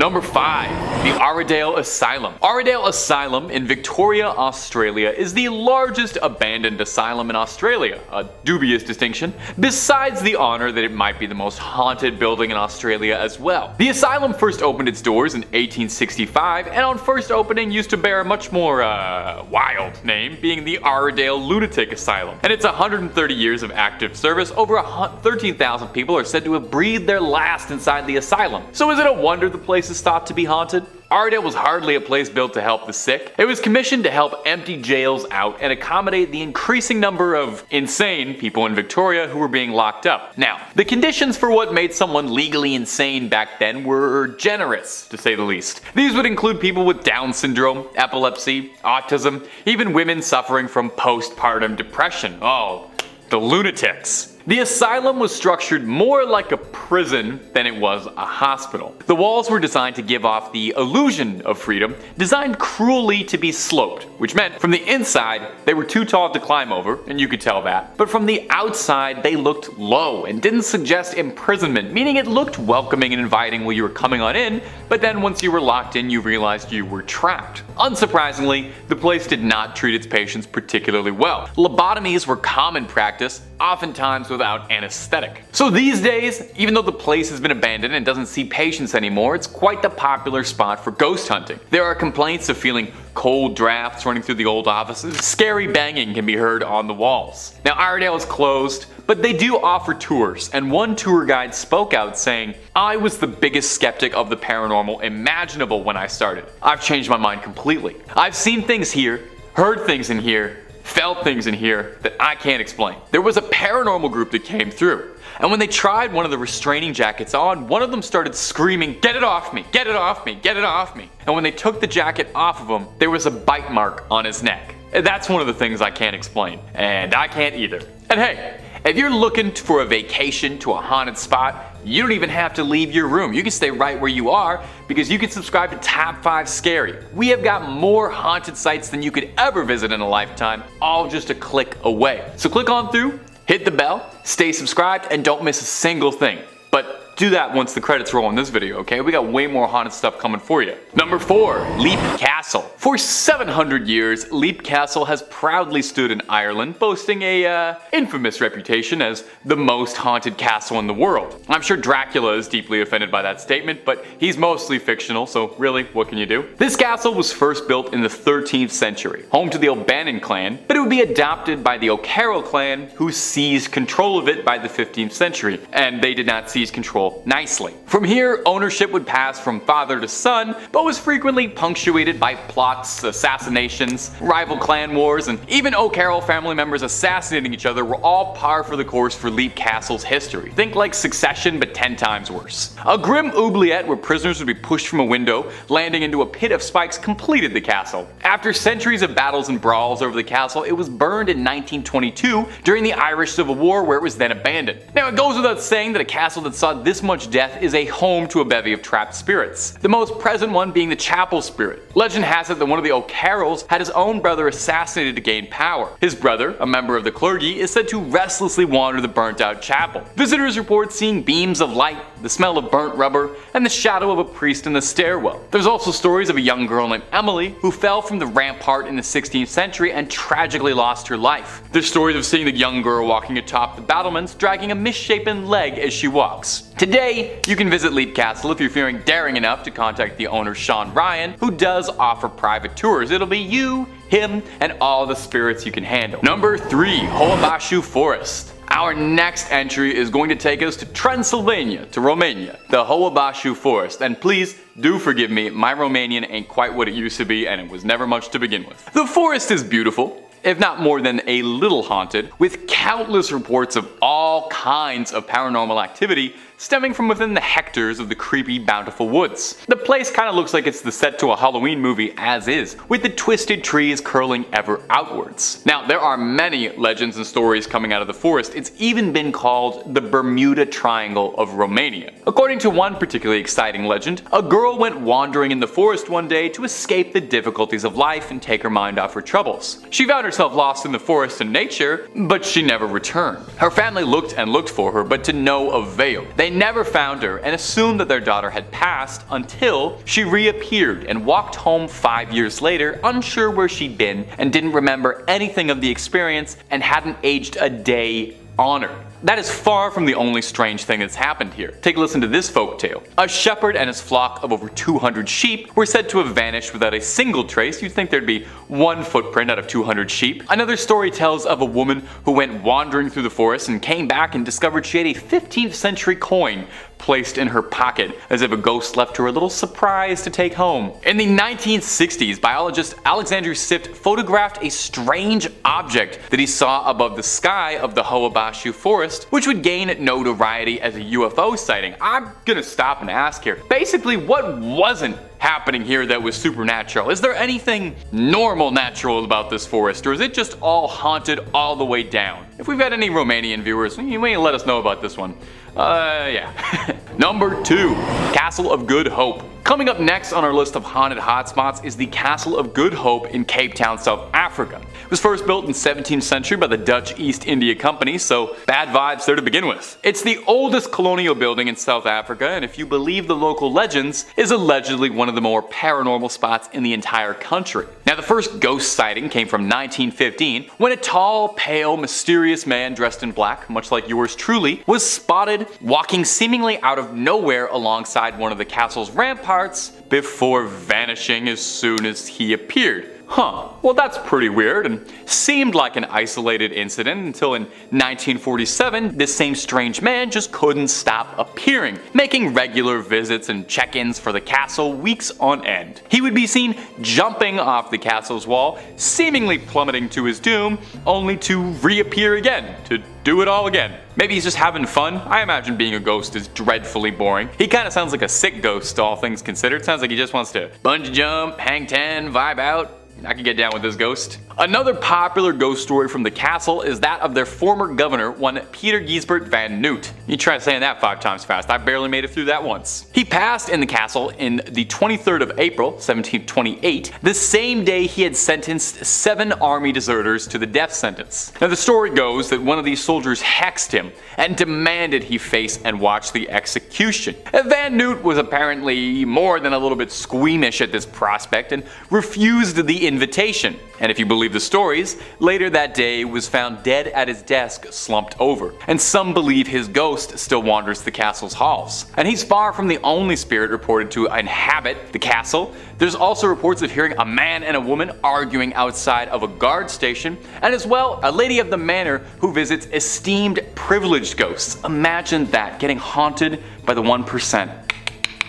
Number 5. The Aradale Asylum. Aradale Asylum in Victoria, Australia is the largest abandoned asylum in Australia, a dubious distinction, besides the honor that it might be the most haunted building in Australia as well. The asylum first opened its doors in 1865 and on first opening used to bear a much more wild name, being the Aradale Lunatic Asylum. And its 130 years of active service, over 13,000 people are said to have breathed their last inside the asylum. So is it a wonder the place is thought to be haunted? Aradale was hardly a place built to help the sick. It was commissioned to help empty jails out and accommodate the increasing number of insane people in Victoria who were being locked up. Now, the conditions for what made someone legally insane back then were generous, to say the least. These would include people with Down syndrome, epilepsy, autism, even women suffering from postpartum depression. Oh, the lunatics. The asylum was structured more like a prison than it was a hospital. The walls were designed to give off the illusion of freedom, designed cruelly to be sloped, which meant from the inside they were too tall to climb over, and you could tell that, but from the outside they looked low and didn't suggest imprisonment, meaning it looked welcoming and inviting while you were coming on in, but then once you were locked in you realized you were trapped. Unsurprisingly, the place did not treat its patients particularly well. Lobotomies were common practice, oftentimes without anesthetic. So these days, even though the place has been abandoned and doesn't see patients anymore, it's quite the popular spot for ghost hunting. There are complaints of feeling cold drafts running through the old offices. Scary banging can be heard on the walls. Now Aradale is closed, but they do offer tours, and one tour guide spoke out saying, "I was the biggest skeptic of the paranormal imaginable when I started. I've changed my mind completely. I've seen things here, heard things in here, felt things in here that I can't explain." There was a paranormal group that came through, and when they tried one of the restraining jackets on, one of them started screaming, "Get it off me! Get it off me! Get it off me!" And when they took the jacket off of him, there was a bite mark on his neck. That's one of the things I can't explain, and I can't either. And hey, if you're looking for a vacation to a haunted spot, you don't even have to leave your room. You can stay right where you are because you can subscribe to Top 5 Scary. We have got more haunted sites than you could ever visit in a lifetime, all just a click away. So click on through, hit the bell, stay subscribed, and don't miss a single thing. But do that once the credits roll in this video, okay? We got way more haunted stuff coming for you. Number 4. Leap Castle. For 700 years, Leap Castle has proudly stood in Ireland, boasting a infamous reputation as the most haunted castle in the world. I'm sure Dracula is deeply offended by that statement, but he's mostly fictional, so really, what can you do? This castle was first built in the 13th century, home to the O'Bannon clan, but it would be adopted by the O'Carroll clan, who seized control of it by the 15th century, and they did not seize control nicely. From here, ownership would pass from father to son, but was frequently punctuated by plots, assassinations, rival clan wars, and even O'Carroll family members assassinating each other were all par for the course for Leap Castle's history. Think like Succession, but 10 times worse. A grim oubliette where prisoners would be pushed from a window, landing into a pit of spikes, completed the castle. After centuries of battles and brawls over the castle, it was burned in 1922 during the Irish Civil War, where it was then abandoned. Now it goes without saying that a castle that saw this much death is a home to a bevy of trapped spirits, the most present one being the chapel spirit. Legend has it that one of the O'Carrolls had his own brother assassinated to gain power. His brother, a member of the clergy, is said to restlessly wander the burnt out chapel. Visitors report seeing beams of light, the smell of burnt rubber, and the shadow of a priest in the stairwell. There's also stories of a young girl named Emily who fell from the rampart in the 16th century and tragically lost her life. There's stories of seeing the young girl walking atop the battlements, dragging a misshapen leg as she walks. Today, you can visit Leap Castle if you're feeling daring enough to contact the owner Sean Ryan, who does offer private tours. It'll be you, him, and all the spirits you can handle. Number 3. Hoabashu Forest. Our next entry is going to take us to Transylvania, to Romania, the Hoabashu Forest, and please do forgive me, my Romanian ain't quite what it used to be, and it was never much to begin with. The forest is beautiful, if not more than a little haunted, with countless reports of all kinds of paranormal activity stemming from within the hectares of the creepy, bountiful woods. The place kinda looks like it's the set to a Halloween movie as is, with the twisted trees curling ever outwards. Now, there are many legends and stories coming out of the forest. It's even been called the Bermuda Triangle of Romania. According to one particularly exciting legend, a girl went wandering in the forest one day to escape the difficulties of life and take her mind off her troubles. She found herself lost in the forest and nature, but she never returned. Her family looked and looked for her, but to no avail. They They never found her and assumed that their daughter had passed until she reappeared and walked home 5 years later, unsure where she'd been and didn't remember anything of the experience and hadn't aged a day on her. That is far from the only strange thing that's happened here. Take a listen to this folktale. A shepherd and his flock of over 200 sheep were said to have vanished without a single trace. You'd think there'd be one footprint out of 200 sheep. Another story tells of a woman who went wandering through the forest and came back and discovered she had a 15th century coin placed in her pocket, as if a ghost left her a little surprise to take home. In the 1960s, biologist Alexander Sift photographed a strange object that he saw above the sky of the Hoabashu forest, which would gain notoriety as a UFO sighting. I'm gonna stop and ask here, basically what wasn't happening here that was supernatural? Is there anything normal natural about this forest, or is it just all haunted all the way down? If we've got any Romanian viewers, you may let us know about this one. Yeah. Number 2. Castle of Good Hope. Coming up next on our list of haunted hotspots is the Castle of Good Hope in Cape Town, South Africa. It was first built in the 17th century by the Dutch East India Company, so bad vibes there to begin with. It's the oldest colonial building in South Africa, and if you believe the local legends, is allegedly one of the more paranormal spots in the entire country. Now, the first ghost sighting came from 1915, when a tall, pale, mysterious man dressed in black, much like yours truly, was spotted walking seemingly out of nowhere alongside one of the castle's ramparts before vanishing as soon as he appeared. Well, that's pretty weird and seemed like an isolated incident until in 1947 this same strange man just couldn't stop appearing, making regular visits and check-ins for the castle weeks on end. He would be seen jumping off the castle's wall, seemingly plummeting to his doom, only to reappear again, to do it all again. Maybe he's just having fun. I imagine being a ghost is dreadfully boring. He kind of sounds like a sick ghost, all things considered. Sounds like he just wants to bungee jump, hang 10, vibe out. I can get down with this ghost. Another popular ghost story from the castle is that of their former governor, one Peter Giesbert van Noot. You try saying that 5 times fast, I barely made it through that once. He passed in the castle in the 23rd of April, 1728, the same day he had sentenced 7 army deserters to the death sentence. Now the story goes that one of these soldiers hexed him and demanded he face and watch the execution. Van Noot was apparently more than a little bit squeamish at this prospect and refused the invitation. And if you believe the stories, later that day was found dead at his desk, slumped over. And some believe his ghost still wanders the castle's halls. And he's far from the only spirit reported to inhabit the castle. There's also reports of hearing a man and a woman arguing outside of a guard station, and as well a lady of the manor who visits esteemed privileged ghosts. Imagine that, getting haunted by the 1%.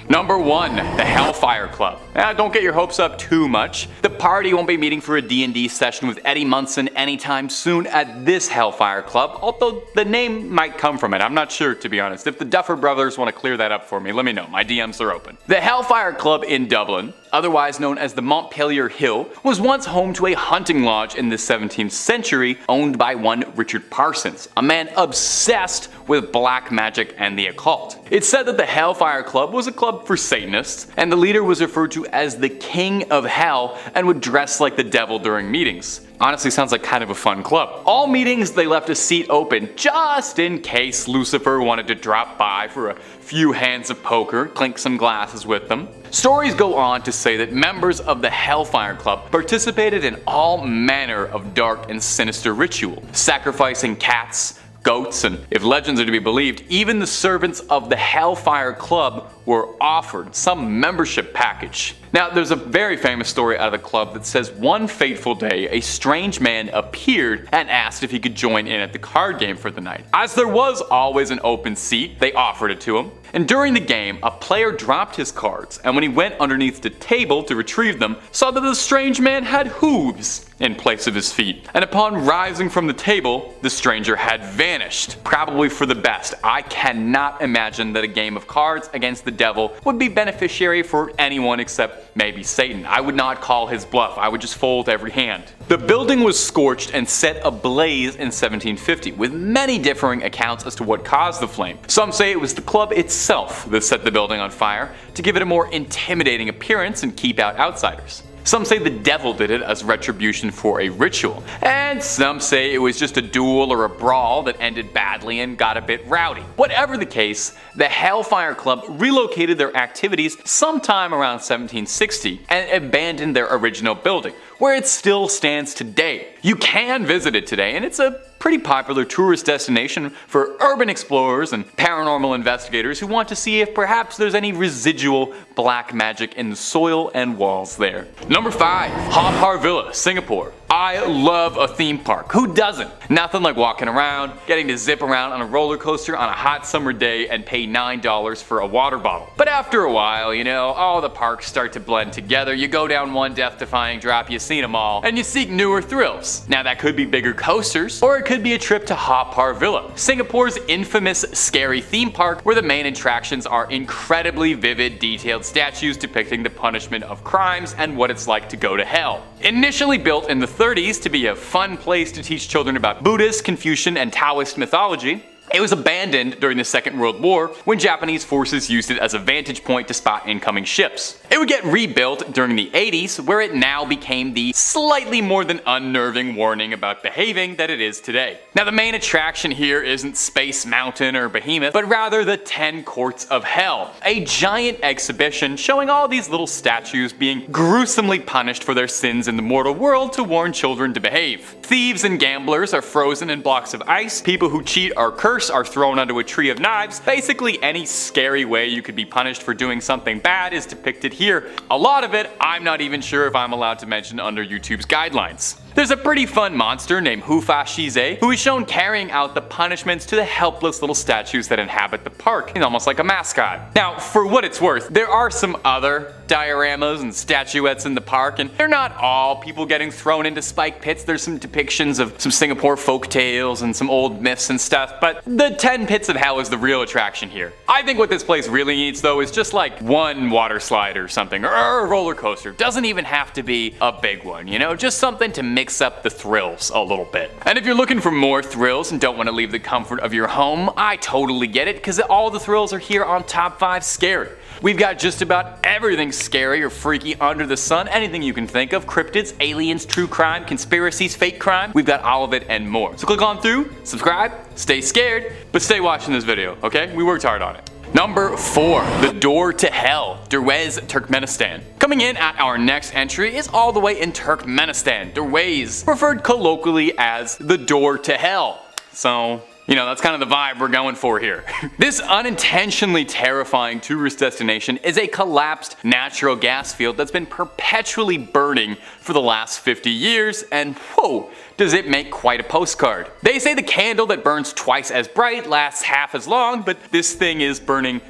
Number 1. The Hellfire Club. Now, don't get your hopes up too much. The party won't be meeting for a D&D session with Eddie Munson anytime soon at this Hellfire Club, although the name might come from it. I'm not sure, to be honest. If the Duffer Brothers want to clear that up for me, let me know. My DMs are open. The Hellfire Club in Dublin, otherwise known as the Montpelier Hill, was once home to a hunting lodge in the 17th century owned by one Richard Parsons, a man obsessed with black magic and the occult. It's said that the Hellfire Club was a club for Satanists, and the leader was referred to as the King of Hell and would dress like the devil during meetings. Honestly, sounds like kind of a fun club. All meetings they left a seat open just in case Lucifer wanted to drop by for a few hands of poker, clink some glasses with them. Stories go on to say that members of the Hellfire Club participated in all manner of dark and sinister ritual, sacrificing cats, goats, and if legends are to be believed, even the servants of the Hellfire Club were offered some membership package. Now, there's a very famous story out of the club that says one fateful day, a strange man appeared and asked if he could join in at the card game for the night. As there was always an open seat, they offered it to him. And during the game, a player dropped his cards, and when he went underneath the table to retrieve them, saw that the strange man had hooves in place of his feet. And upon rising from the table, the stranger had vanished. Probably for the best. I cannot imagine that a game of cards against the devil would be beneficiary for anyone except maybe Satan. I would not call his bluff. I would just fold every hand. The building was scorched and set ablaze in 1750, with many differing accounts as to what caused the flame. Some say it was the club itself that set the building on fire to give it a more intimidating appearance and keep out outsiders. Some say the devil did it as retribution for a ritual, and some say it was just a duel or a brawl that ended badly and got a bit rowdy. Whatever the case, the Hellfire Club relocated their activities sometime around 1760 and abandoned their original building, where it still stands today. You can visit it today, and it's a pretty popular tourist destination for urban explorers and paranormal investigators who want to see if perhaps there's any residual black magic in the soil and walls there. Number 5. Haw Par Villa, Singapore. I love a theme park. Who doesn't? Nothing like walking around, getting to zip around on a roller coaster on a hot summer day and pay $9 for a water bottle. But after a while, you know, all the parks start to blend together. You go down one death-defying drop, you've seen them all, and you seek newer thrills. Now that could be bigger coasters, or it could be a trip to Haw Par Villa, Singapore's infamous scary theme park where the main attractions are incredibly vivid, detailed statues depicting the punishment of crimes and what it's like to go to hell. Initially built in the 30s to be a fun place to teach children about Buddhist, Confucian, and Taoist mythology, it was abandoned during the Second World War when Japanese forces used it as a vantage point to spot incoming ships. It would get rebuilt during the 80s, where it now became the slightly more than unnerving warning about behaving that it is today. Now the main attraction here isn't Space Mountain or Behemoth, but rather the 10 Courts of Hell, a giant exhibition showing all these little statues being gruesomely punished for their sins in the mortal world to warn children to behave. Thieves and gamblers are frozen in blocks of ice, people who cheat are cursed are thrown onto a tree of knives. Basically any scary way you could be punished for doing something bad is depicted here. A lot of it I'm not even sure if I'm allowed to mention under YouTube's guidelines. There's a pretty fun monster named Hufa Shize who is shown carrying out the punishments to the helpless little statues that inhabit the park. He's almost like a mascot. Now, for what it's worth, there are some other dioramas and statuettes in the park, and they're not all people getting thrown into spike pits. There's some depictions of some Singapore folk tales and some old myths and stuff, but the 10 Pits of Hell is the real attraction here. I think what this place really needs though is just like one water slide or something, or a roller coaster. Doesn't even have to be a big one, you know, just something to mix up the thrills a little bit. And if you're looking for more thrills and don't want to leave the comfort of your home, I totally get it, because all the thrills are here on Top 5 Scary. We've got just about everything scary or freaky under the sun, anything you can think of: cryptids, aliens, true crime, conspiracies, fake crime. We've got all of it and more. So click on through, subscribe, stay scared, but stay watching this video, okay? We worked hard on it. Number 4. The Door to Hell, Derwez, Turkmenistan. Coming in at our next entry is all the way in Turkmenistan, Derwez, referred colloquially as the Door to Hell. So, you know, that's kind of the vibe we're going for here. This unintentionally terrifying tourist destination is a collapsed natural gas field that's been perpetually burning for the last 50 years, and whoa, does it make quite a postcard. They say the candle that burns twice as bright lasts half as long, but this thing is burning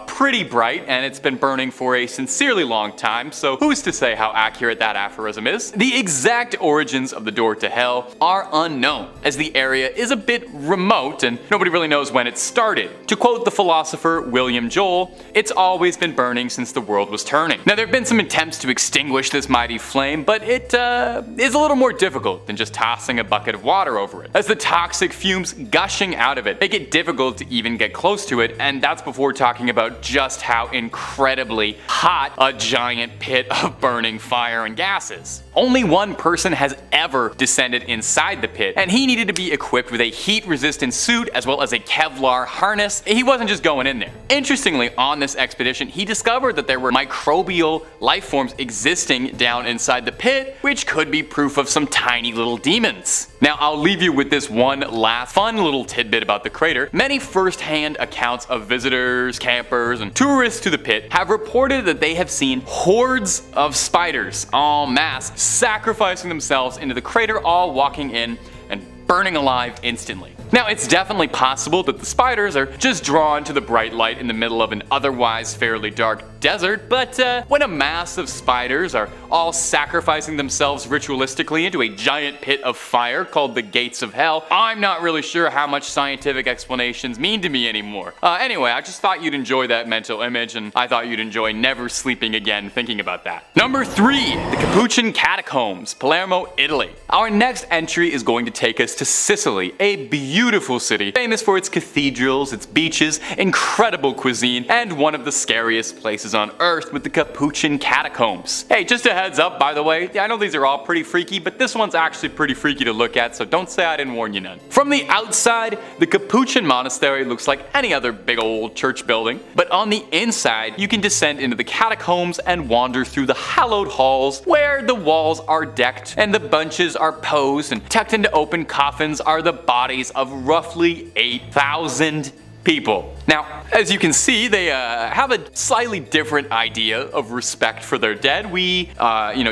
pretty bright, and it's been burning for a sincerely long time, so who's to say how accurate that aphorism is? The exact origins of the Door to Hell are unknown, as the area is a bit remote and nobody really knows when it started. To quote the philosopher William Joel, it's always been burning since the world was turning. Now there have been some attempts to extinguish this mighty flame, but it is a little more difficult than just tossing a bucket of water over it, as the toxic fumes gushing out of it make it difficult to even get close to it, and that's before talking about just how incredibly hot a giant pit of burning fire and gas is. Only one person has ever descended inside the pit, and he needed to be equipped with a heat-resistant suit as well as a Kevlar harness. He wasn't just going in there. Interestingly, on this expedition, he discovered that there were microbial life forms existing down inside the pit, which could be proof of some tiny little demons. Now, I'll leave you with this one last fun little tidbit about the crater. Many first-hand accounts of visitors, campers, and tourists to the pit have reported that they have seen hordes of spiders en masse sacrificing themselves into the crater, all walking in and burning alive instantly. Now, it's definitely possible that the spiders are just drawn to the bright light in the middle of an otherwise fairly dark desert, but when a mass of spiders are all sacrificing themselves ritualistically into a giant pit of fire called the Gates of Hell, I'm not really sure how much scientific explanations mean to me anymore. Anyway, I just thought you'd enjoy that mental image, and I thought you'd enjoy never sleeping again thinking about that. Number 3. The Capuchin Catacombs, Palermo, Italy. Our next entry is going to take us to Sicily, a beautiful beautiful city, famous for its cathedrals, its beaches, incredible cuisine, and one of the scariest places on Earth with the Capuchin catacombs. Hey, just a heads up, by the way, I know these are all pretty freaky, but this one's actually pretty freaky to look at, so don't say I didn't warn you none. From the outside, the Capuchin monastery looks like any other big old church building, but on the inside, you can descend into the catacombs and wander through the hallowed halls where the walls are decked and the benches are posed, and tucked into open coffins are the bodies of roughly 8,000 people. Now, as you can see, they have a slightly different idea of respect for their dead. We,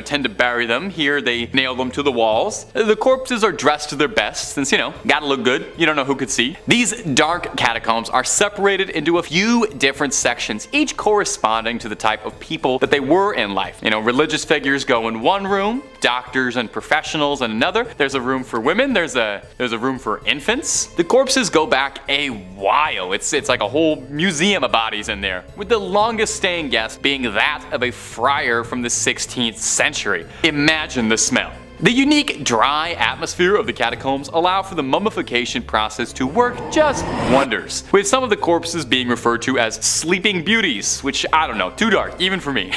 tend to bury them. Here, they nail them to the walls. The corpses are dressed to their best, since, gotta look good. You don't know who could see. These dark catacombs are separated into a few different sections, each corresponding to the type of people that they were in life. Religious figures go in one room, doctors and professionals in another. There's a room for women. There's a room for infants. The corpses go back a while. It's like a whole museum of bodies in there, with the longest staying guest being that of a friar from the 16th century. Imagine the smell. The unique, dry atmosphere of the catacombs allow for the mummification process to work just wonders, with some of the corpses being referred to as sleeping beauties, which, I don't know, too dark, even for me.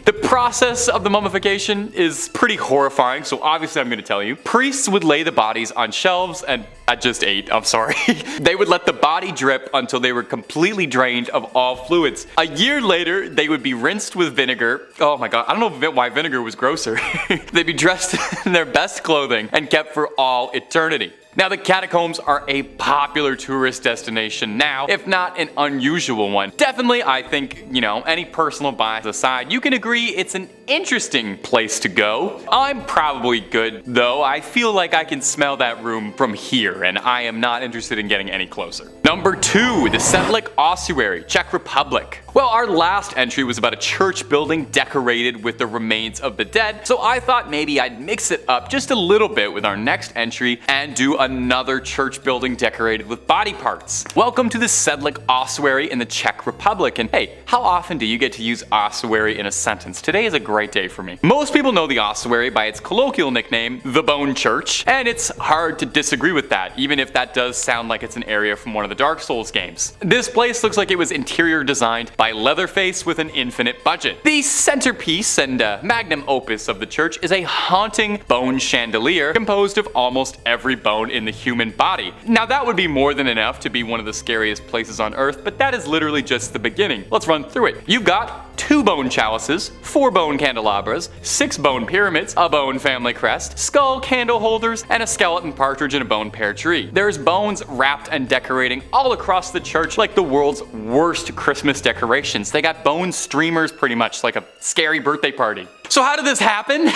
The process of the mummification is pretty horrifying, so obviously I'm going to tell you. Priests would lay the bodies on shelves and I just ate, I'm sorry. They would let the body drip until they were completely drained of all fluids. A year later, they would be rinsed with vinegar. Oh my god, I don't know why vinegar was grosser. They'd be dressed in their best clothing and kept for all eternity. Now, the catacombs are a popular tourist destination now, if not an unusual one. Definitely, I think, any personal bias aside, you can agree it's an interesting place to go. I'm probably good, though. I feel like I can smell that room from here, and I am not interested in getting any closer. Number 2, the Sedlec Ossuary, Czech Republic. Well, our last entry was about a church building decorated with the remains of the dead, so I thought maybe I'd mix it up just a little bit with our next entry and do another church building decorated with body parts. Welcome to the Sedlec Ossuary in the Czech Republic, and hey, how often do you get to use ossuary in a sentence? Today is a great day for me. Most people know the ossuary by its colloquial nickname, the Bone Church, and it's hard to disagree with that, even if that does sound like it's an area from one of the Dark Souls games. This place looks like it was interior designed by Leatherface with an infinite budget. The centerpiece and magnum opus of the church is a haunting bone chandelier composed of almost every bone in the human body. Now, that would be more than enough to be one of the scariest places on Earth, but that is literally just the beginning. Let's run through it. You've got 2 bone chalices, 4 bone candelabras, 6 bone pyramids, a bone family crest, skull candle holders, and a skeleton partridge in a bone pear tree. There's bones wrapped and decorating all across the church like the world's worst Christmas decorations. They got bone streamers pretty much, like a scary birthday party. So how did this happen?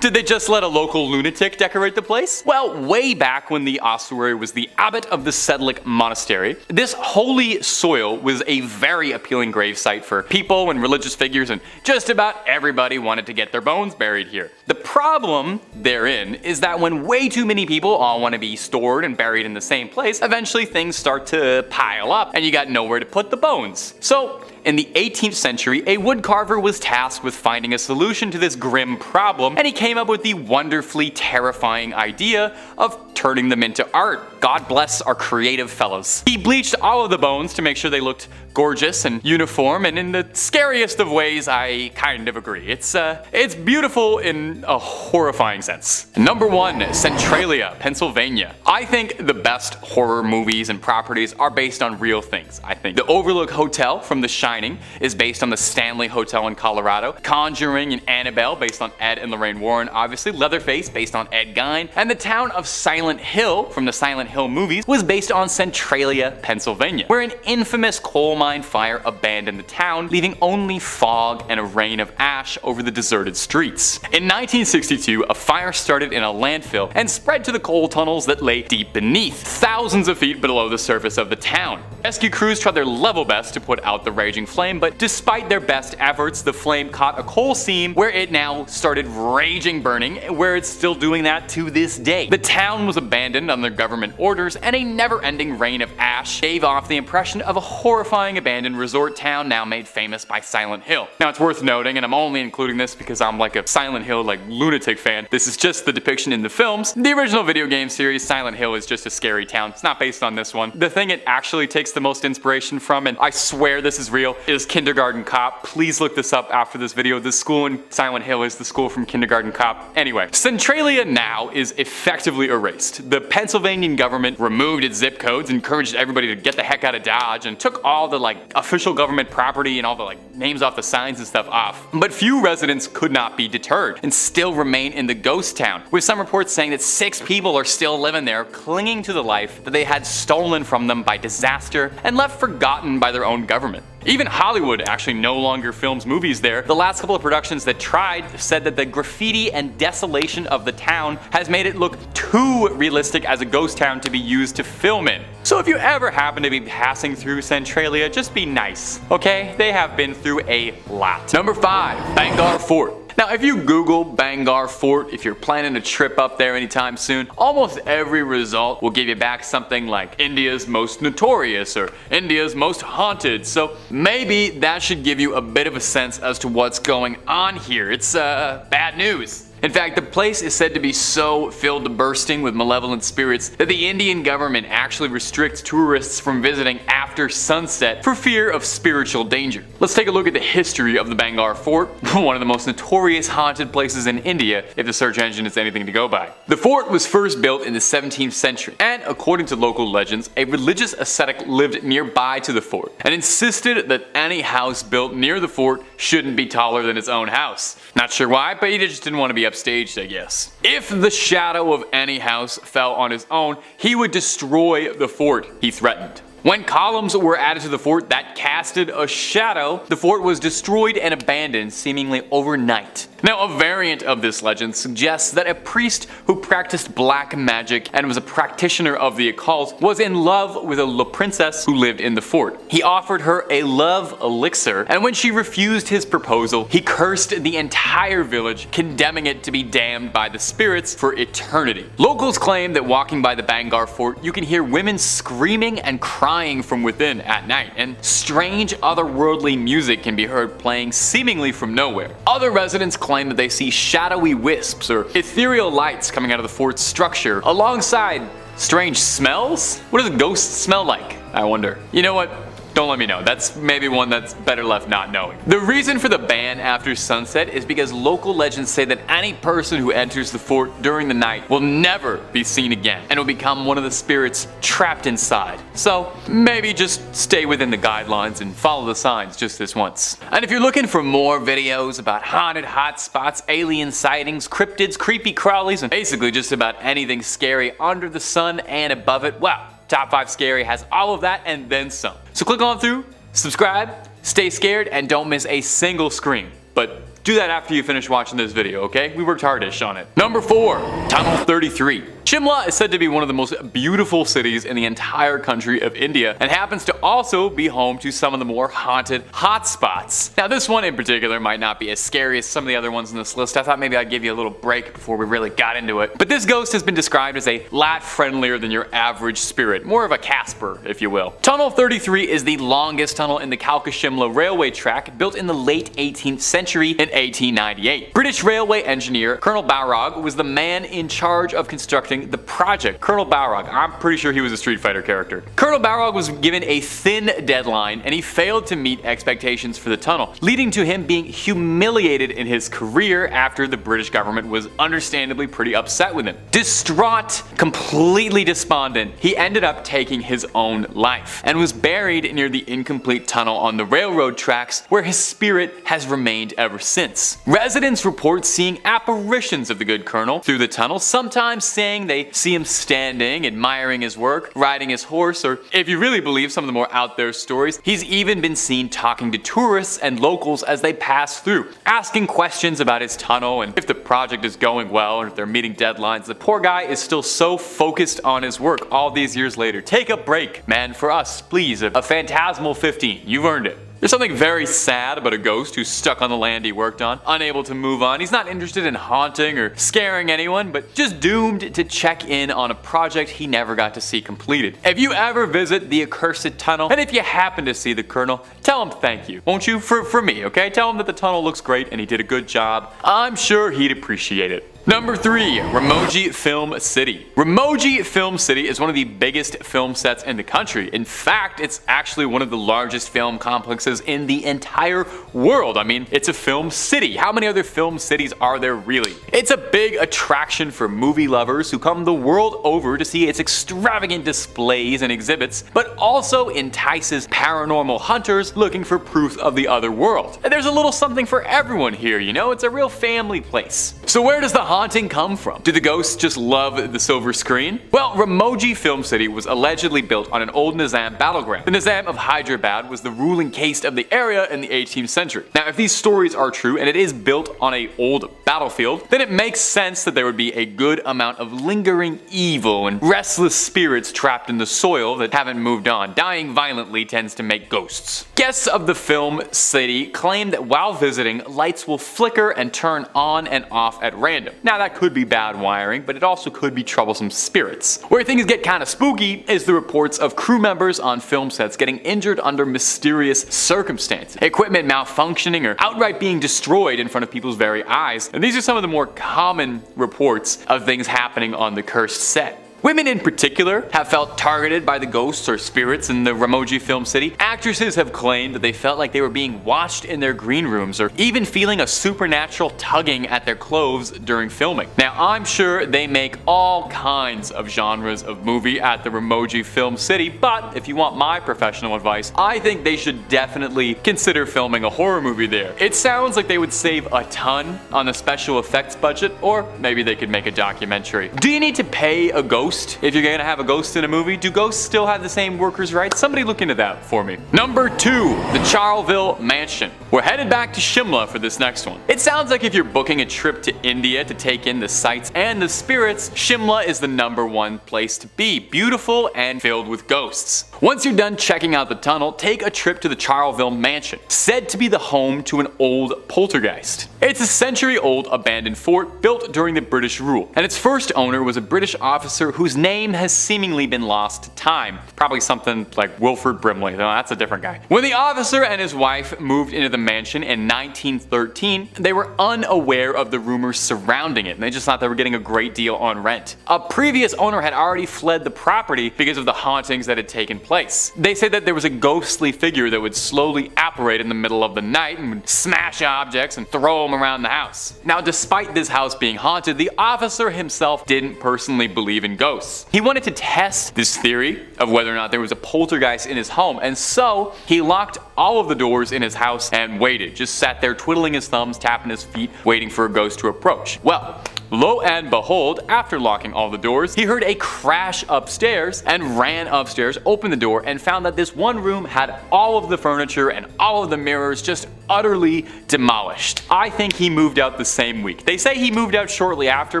Did they just let a local lunatic decorate the place? Well, way back when the ossuary was the abbot of the Sedlec Monastery, this holy soil was a very appealing gravesite for people and religious figures, and just about everybody wanted to get their bones buried here. The problem therein is that when way too many people all want to be stored and buried in the same place, eventually things start to pile up and you got nowhere to put the bones. So, in the 18th century, a woodcarver was tasked with finding a solution to this grim problem, and he came up with the wonderfully terrifying idea of turning them into art. God bless our creative fellows. He bleached all of the bones to make sure they looked gorgeous and uniform, and in the scariest of ways, I kind of agree. It's beautiful in a horrifying sense. Number 1, Centralia, Pennsylvania. I think the best horror movies and properties are based on real things. I think the Overlook Hotel from The Shining is based on the Stanley Hotel in Colorado, Conjuring and Annabelle based on Ed and Lorraine Warren, obviously, Leatherface based on Ed Gein, and the town of Silent Hill from the Silent Hill movies was based on Centralia, Pennsylvania, where an infamous coal mine fire abandoned the town, leaving only fog and a rain of ash over the deserted streets. In 1962, a fire started in a landfill and spread to the coal tunnels that lay deep beneath, thousands of feet below the surface of the town. Rescue crews tried their level best to put out the raging flame, but despite their best efforts, the flame caught a coal seam where it now started raging burning, where it's still doing that to this day. The town was abandoned under government orders, and a never-ending rain of ash crash gave off the impression of a horrifying abandoned resort town now made famous by Silent Hill. Now it's worth noting, and I'm only including this because I'm like a Silent Hill Lunatic fan, this is just the depiction in the films. The original video game series Silent Hill is just a scary town. It's not based on this one. The thing it actually takes the most inspiration from, and I swear this is real, is Kindergarten Cop. Please look this up after this video. The school in Silent Hill is the school from Kindergarten Cop. Anyway, Centralia now is effectively erased. The Pennsylvania government removed its zip codes, encouraged everybody to get the heck out of Dodge, and took all the official government property and all the names off the signs and stuff off. But few residents could not be deterred and still remain in the ghost town, with some reports saying that 6 people are still living there, clinging to the life that they had stolen from them by disaster and left forgotten by their own government. Even Hollywood actually no longer films movies there. The last couple of productions that tried said that the graffiti and desolation of the town has made it look too realistic as a ghost town to be used to film in. So if you ever happen to be passing through Centralia, just be nice, okay? They have been through a lot. Number 5, Bangor Fort. Now, if you Google Bangor Fort, if you're planning a trip up there anytime soon, almost every result will give you back something like India's most notorious or India's most haunted. So maybe that should give you a bit of a sense as to what's going on here. It's bad news. In fact, the place is said to be so filled to bursting with malevolent spirits that the Indian government actually restricts tourists from visiting after sunset for fear of spiritual danger. Let's take a look at the history of the Bangor Fort, one of the most notorious haunted places in India if the search engine is anything to go by. The fort was first built in the 17th century, and according to local legends, a religious ascetic lived nearby to the fort and insisted that any house built near the fort shouldn't be taller than his own house. Not sure why, but he just didn't want to be upstaged, I guess. If the shadow of any house fell on his own, he would destroy the fort, he threatened. When columns were added to the fort that casted a shadow, the fort was destroyed and abandoned seemingly overnight. Now, a variant of this legend suggests that a priest who practiced black magic and was a practitioner of the occult was in love with a princess who lived in the fort. He offered her a love elixir, and when she refused his proposal, he cursed the entire village, condemning it to be damned by the spirits for eternity. Locals claim that walking by the Bangor Fort, you can hear women screaming and crying from within at night, and strange otherworldly music can be heard playing seemingly from nowhere. Other residents claim that they see shadowy wisps or ethereal lights coming out of the fort's structure, alongside strange smells? What does a ghost smell like, I wonder? You know what? Don't let me know. That's maybe one that's better left not knowing. The reason for the ban after sunset is because local legends say that any person who enters the fort during the night will never be seen again and will become one of the spirits trapped inside. So maybe just stay within the guidelines and follow the signs just this once. And if you're looking for more videos about haunted hotspots, alien sightings, cryptids, creepy crawlies, and basically just about anything scary under the sun and above it, well, Top 5 Scary has all of that and then some. So click on through, subscribe, stay scared, and don't miss a single scream. But do that after you finish watching this video, okay? We worked hardish on it. Number 4, Tunnel 33. Shimla is said to be one of the most beautiful cities in the entire country of India and happens to also be home to some of the more haunted hotspots. Now this one in particular might not be as scary as some of the other ones in this list. I thought maybe I'd give you a little break before we really got into it. But this ghost has been described as a lot friendlier than your average spirit, more of a Casper, if you will. Tunnel 33 is the longest tunnel in the Kalka-Shimla railway track, built in the late 18th century in 1898. British railway engineer Colonel Balrog was the man in charge of constructing the project. Colonel Balrog, I'm pretty sure he was a Street Fighter character. Colonel Balrog was given a thin deadline and he failed to meet expectations for the tunnel, leading to him being humiliated in his career after the British government was understandably pretty upset with him. Distraught, completely despondent, he ended up taking his own life and was buried near the incomplete tunnel on the railroad tracks, where his spirit has remained ever since. Residents report seeing apparitions of the good colonel through the tunnel, sometimes saying they see him standing, admiring his work, riding his horse, or if you really believe some of the more out there stories, he's even been seen talking to tourists and locals as they pass through, asking questions about his tunnel and if the project is going well and if they're meeting deadlines. The poor guy is still so focused on his work all these years later. Take a break, man, for us, please. A phantasmal 15. You've earned it. There's something very sad about a ghost who's stuck on the land he worked on, unable to move on. He's not interested in haunting or scaring anyone, but just doomed to check in on a project he never got to see completed. If you ever visit the accursed tunnel, and if you happen to see the Colonel, tell him thank you, won't you? For me, okay? Tell him that the tunnel looks great and he did a good job. I'm sure he'd appreciate it. Number 3. Ramoji Film City. Ramoji Film City is one of the biggest film sets in the country. In fact, it's actually one of the largest film complexes in the entire world. I mean, it's a film city. How many other film cities are there really? It's a big attraction for movie lovers who come the world over to see its extravagant displays and exhibits, but also entices paranormal hunters looking for proof of the other world. And there's a little something for everyone here, you know? It's a real family place. So where does the haunting come from? Do the ghosts just love the silver screen? Well, Ramoji Film City was allegedly built on an old Nizam battleground. The Nizam of Hyderabad was the ruling caste of the area in the 18th century. Now, if these stories are true and it is built on an old battlefield, then it makes sense that there would be a good amount of lingering evil and restless spirits trapped in the soil that haven't moved on. Dying violently tends to make ghosts. Guests of the film city claim that while visiting, lights will flicker and turn on and off at random. Now that could be bad wiring, but it also could be troublesome spirits. Where things get kinda spooky is the reports of crew members on film sets getting injured under mysterious circumstances, equipment malfunctioning, or outright being destroyed in front of people's very eyes. And these are some of the more common reports of things happening on the cursed set. Women in particular have felt targeted by the ghosts or spirits in the Ramoji Film City. Actresses have claimed that they felt like they were being watched in their green rooms, or even feeling a supernatural tugging at their clothes during filming. Now, I'm sure they make all kinds of genres of movie at the Ramoji Film City, but if you want my professional advice, I think they should definitely consider filming a horror movie there. It sounds like they would save a ton on the special effects budget, or maybe they could make a documentary. Do you need to pay a ghost if you're gonna have a ghost in a movie? Do ghosts still have the same workers' rights? Somebody look into that for me. Number 2, the Charleville Mansion. We're headed back to Shimla for this next one. It sounds like if you're booking a trip to India to take in the sights and the spirits, Shimla is the number 1 place to be. Beautiful and filled with ghosts. Once you're done checking out the tunnel, take a trip to the Charleville Mansion, said to be the home to an old poltergeist. It's a century-old abandoned fort built during the British rule, and its first owner was a British officer whose name has seemingly been lost to time. Probably something like Wilford Brimley, though that's a different guy. When the officer and his wife moved into the mansion in 1913, they were unaware of the rumors surrounding it, and they just thought they were getting a great deal on rent. A previous owner had already fled the property because of the hauntings that had taken place. They say that there was a ghostly figure that would slowly apparate in the middle of the night and would smash objects and throw them around the house. Now, despite this house being haunted, the officer himself didn't personally believe in ghosts. He wanted to test this theory of whether or not there was a poltergeist in his home, and so he locked all of the doors in his house and waited. Just sat there twiddling his thumbs, tapping his feet, waiting for a ghost to approach. Well, lo and behold, after locking all the doors, he heard a crash upstairs and ran upstairs, opened the door, and found that this one room had all of the furniture and all of the mirrors just utterly demolished. I think he moved out the same week. They say he moved out shortly after,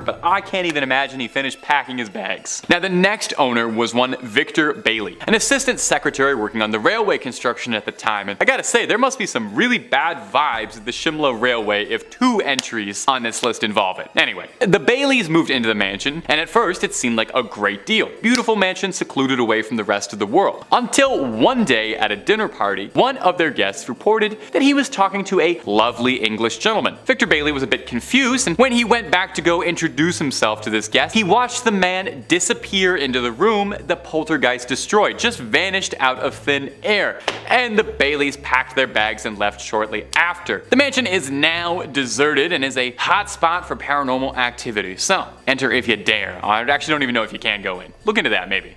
but I can't even imagine he finished packing his bags. Now, the next owner was one Victor Bailey, an assistant secretary working on the railway construction at the time, and I gotta say, there must be some really bad vibes at the Shimla Railway if 2 entries on this list involve it. Anyway, the Baileys moved into the mansion, and at first it seemed like a great deal. Beautiful mansion secluded away from the rest of the world. Until one day at a dinner party, one of their guests reported that he was talking to a lovely English gentleman. Victor Bailey was a bit confused, and when he went back to go introduce himself to this guest, he watched the man disappear into the room the poltergeist destroyed, just vanished out of thin air. And the Baileys packed their bags and left shortly after. The mansion is now deserted and is a hotspot for paranormal activity, so enter if you dare. I actually don't even know if you can go in. Look into that maybe.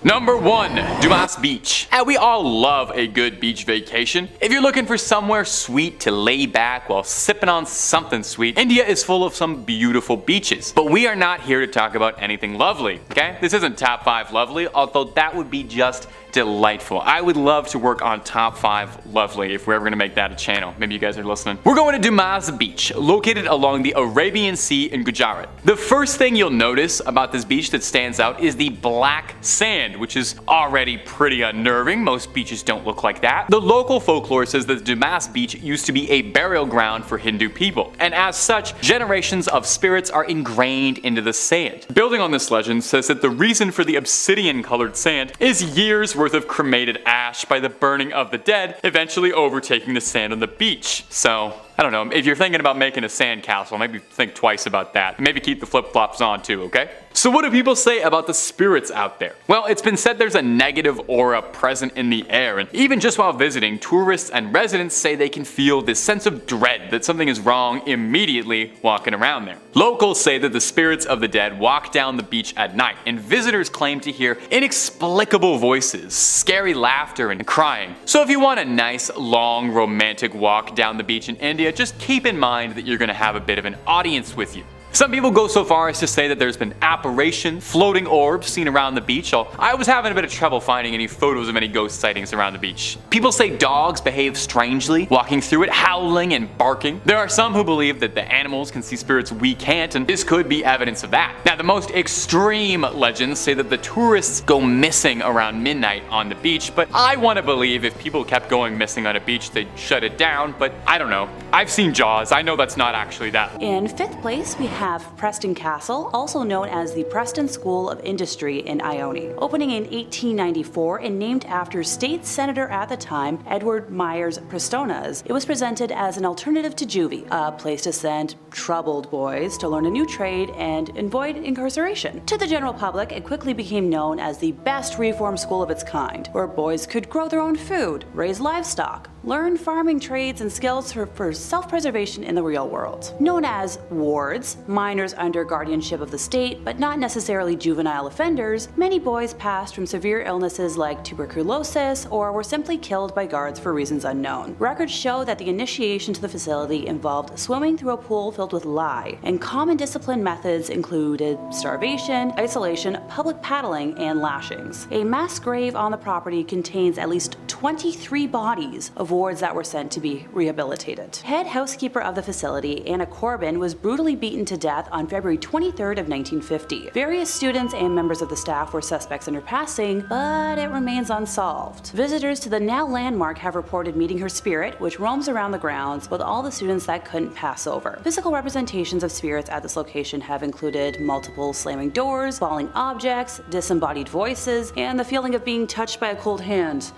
Number 1, Dumas Beach. And we all love a good beach vacation. If you're looking for somewhere sweet to lay back while sipping on something sweet, India is full of some beautiful beaches. But we are not here to talk about anything lovely, okay? This isn't top 5 lovely, although that would be just delightful. I would love to work on top 5 lovely if we're ever gonna make that a channel. Maybe you guys are listening. We're going to Dumas Beach, located along the Arabian Sea in Gujarat. The first thing you'll notice about this beach that stands out is the black sand, which is already pretty unnerving. Most beaches don't look like that. The local folklore says that Dumas Beach used to be a burial ground for Hindu people, and as such, generations of spirits are ingrained into the sand. Building on this legend says that the reason for the obsidian-colored sand is years worth of cremated ash by the burning of the dead, eventually overtaking the sand on the beach. So, I don't know, if you're thinking about making a sand castle, maybe think twice about that. Maybe keep the flip-flops on too, okay? So what do people say about the spirits out there? Well, it's been said there's a negative aura present in the air, and even just while visiting, tourists and residents say they can feel this sense of dread that something is wrong immediately walking around there. Locals say that the spirits of the dead walk down the beach at night, and visitors claim to hear inexplicable voices, scary laughter, and crying. So if you want a nice, long, romantic walk down the beach in India, just keep in mind that you're gonna have a bit of an audience with you. Some people go so far as to say that there's been apparitions, floating orbs seen around the beach. I was having a bit of trouble finding any photos of any ghost sightings around the beach. People say dogs behave strangely, walking through it, howling and barking. There are some who believe that the animals can see spirits we can't, and this could be evidence of that. Now, the most extreme legends say that the tourists go missing around midnight on the beach, but I want to believe if people kept going missing on a beach, they'd shut it down, but I don't know. I've seen Jaws. I know that's not actually that. In 5th place, we have Preston Castle, also known as the Preston School of Industry in Chaonei. Opening in 1894 and named after state senator at the time, Edward Myers Prestonas, it was presented as an alternative to juvie, a place to send troubled boys to learn a new trade and avoid incarceration. To the general public, it quickly became known as the best reform school of its kind, where boys could grow their own food, raise livestock, learn farming trades and skills for self-preservation in the real world. Known as wards, minors under guardianship of the state, but not necessarily juvenile offenders, many boys passed from severe illnesses like tuberculosis or were simply killed by guards for reasons unknown. Records show that the initiation to the facility involved swimming through a pool filled with lye, and common discipline methods included starvation, isolation, public paddling, and lashings. A mass grave on the property contains at least 23 bodies of wards that were sent to be rehabilitated. Head housekeeper of the facility, Anna Corbin, was brutally beaten to death on February 23rd of 1950. Various students and members of the staff were suspects in her passing, but it remains unsolved. Visitors to the now landmark have reported meeting her spirit, which roams around the grounds with all the students that couldn't pass over. Physical representations of spirits at this location have included multiple slamming doors, falling objects, disembodied voices, and the feeling of being touched by a cold hand.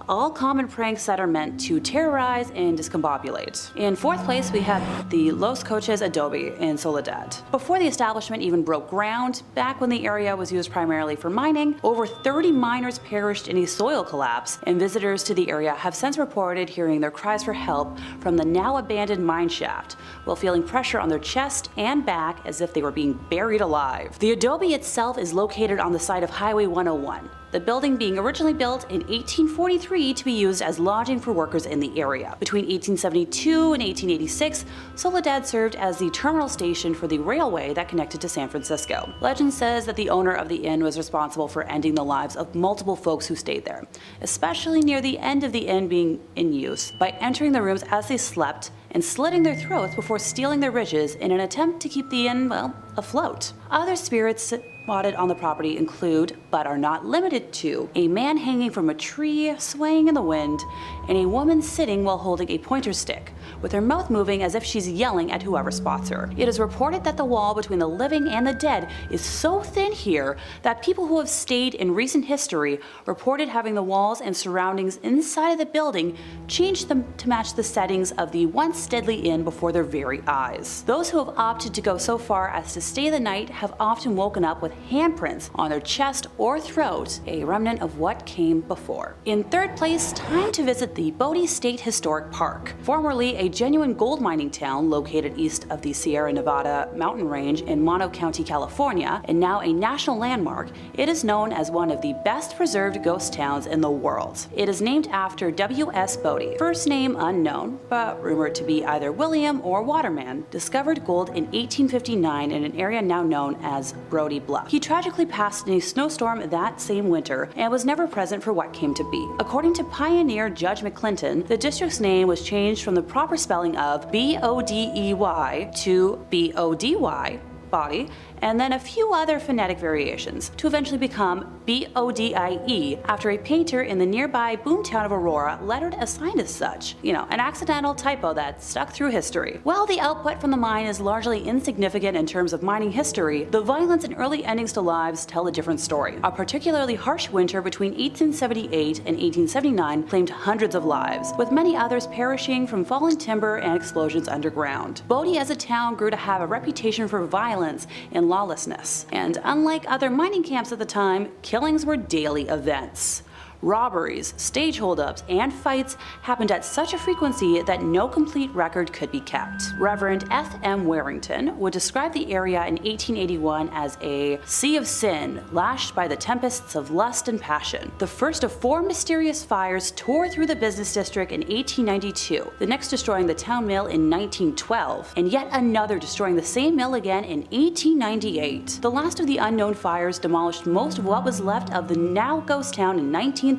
All common pranks that are meant to terrorize and discombobulate. In 4th place, we have the Los Coches Adobe in Soledad. Before the establishment even broke ground, back when the area was used primarily for mining, over 30 miners perished in a soil collapse, and visitors to the area have since reported hearing their cries for help from the now abandoned mine shaft, while feeling pressure on their chest and back as if they were being buried alive. The adobe itself is located on the site of Highway 101. The building being originally built in 1843 to be used as lodging for workers in the area. Between 1872 and 1886, Soledad served as the terminal station for the railway that connected to San Francisco. Legend says that the owner of the inn was responsible for ending the lives of multiple folks who stayed there, especially near the end of the inn being in use, by entering the rooms as they slept and slitting their throats before stealing their riches in an attempt to keep the inn, well, afloat. Other spirits spotted on the property include, but are not limited to, a man hanging from a tree, swaying in the wind, and a woman sitting while holding a pointer stick, with her mouth moving as if she's yelling at whoever spots her. It is reported that the wall between the living and the dead is so thin here that people who have stayed in recent history reported having the walls and surroundings inside of the building changed them to match the settings of the once deadly inn before their very eyes. Those who have opted to go so far as to stay the night have often woken up with handprints on their chest or throat, a remnant of what came before. In 3rd place, time to visit the Bodie State Historic Park. Formerly a genuine gold mining town located east of the Sierra Nevada mountain range in Mono County, California, and now a national landmark, it is known as one of the best preserved ghost towns in the world. It is named after W.S. Bodie, first name unknown, but rumored to be either William or Waterman, discovered gold in 1859 in an area now known as Brody Bluff. He tragically passed in a snowstorm storm that same winter and was never present for what came to be. According to pioneer Judge McClinton, the district's name was changed from the proper spelling of Bodey to Body, body, and then a few other phonetic variations to eventually become Bodie after a painter in the nearby boomtown of Aurora lettered a sign as such. You know, an accidental typo that stuck through history. While the output from the mine is largely insignificant in terms of mining history, the violence and early endings to lives tell a different story. A particularly harsh winter between 1878 and 1879 claimed hundreds of lives, with many others perishing from fallen timber and explosions underground. Bodie as a town grew to have a reputation for violence and lawlessness, and unlike other mining camps at the time, killings were daily events. Robberies, stage holdups, and fights happened at such a frequency that no complete record could be kept. Reverend F.M. Warrington would describe the area in 1881 as a sea of sin lashed by the tempests of lust and passion. The first of 4 mysterious fires tore through the business district in 1892, the next destroying the town mill in 1912, and yet another destroying the same mill again in 1898. The last of the unknown fires demolished most of what was left of the now ghost town in 1932,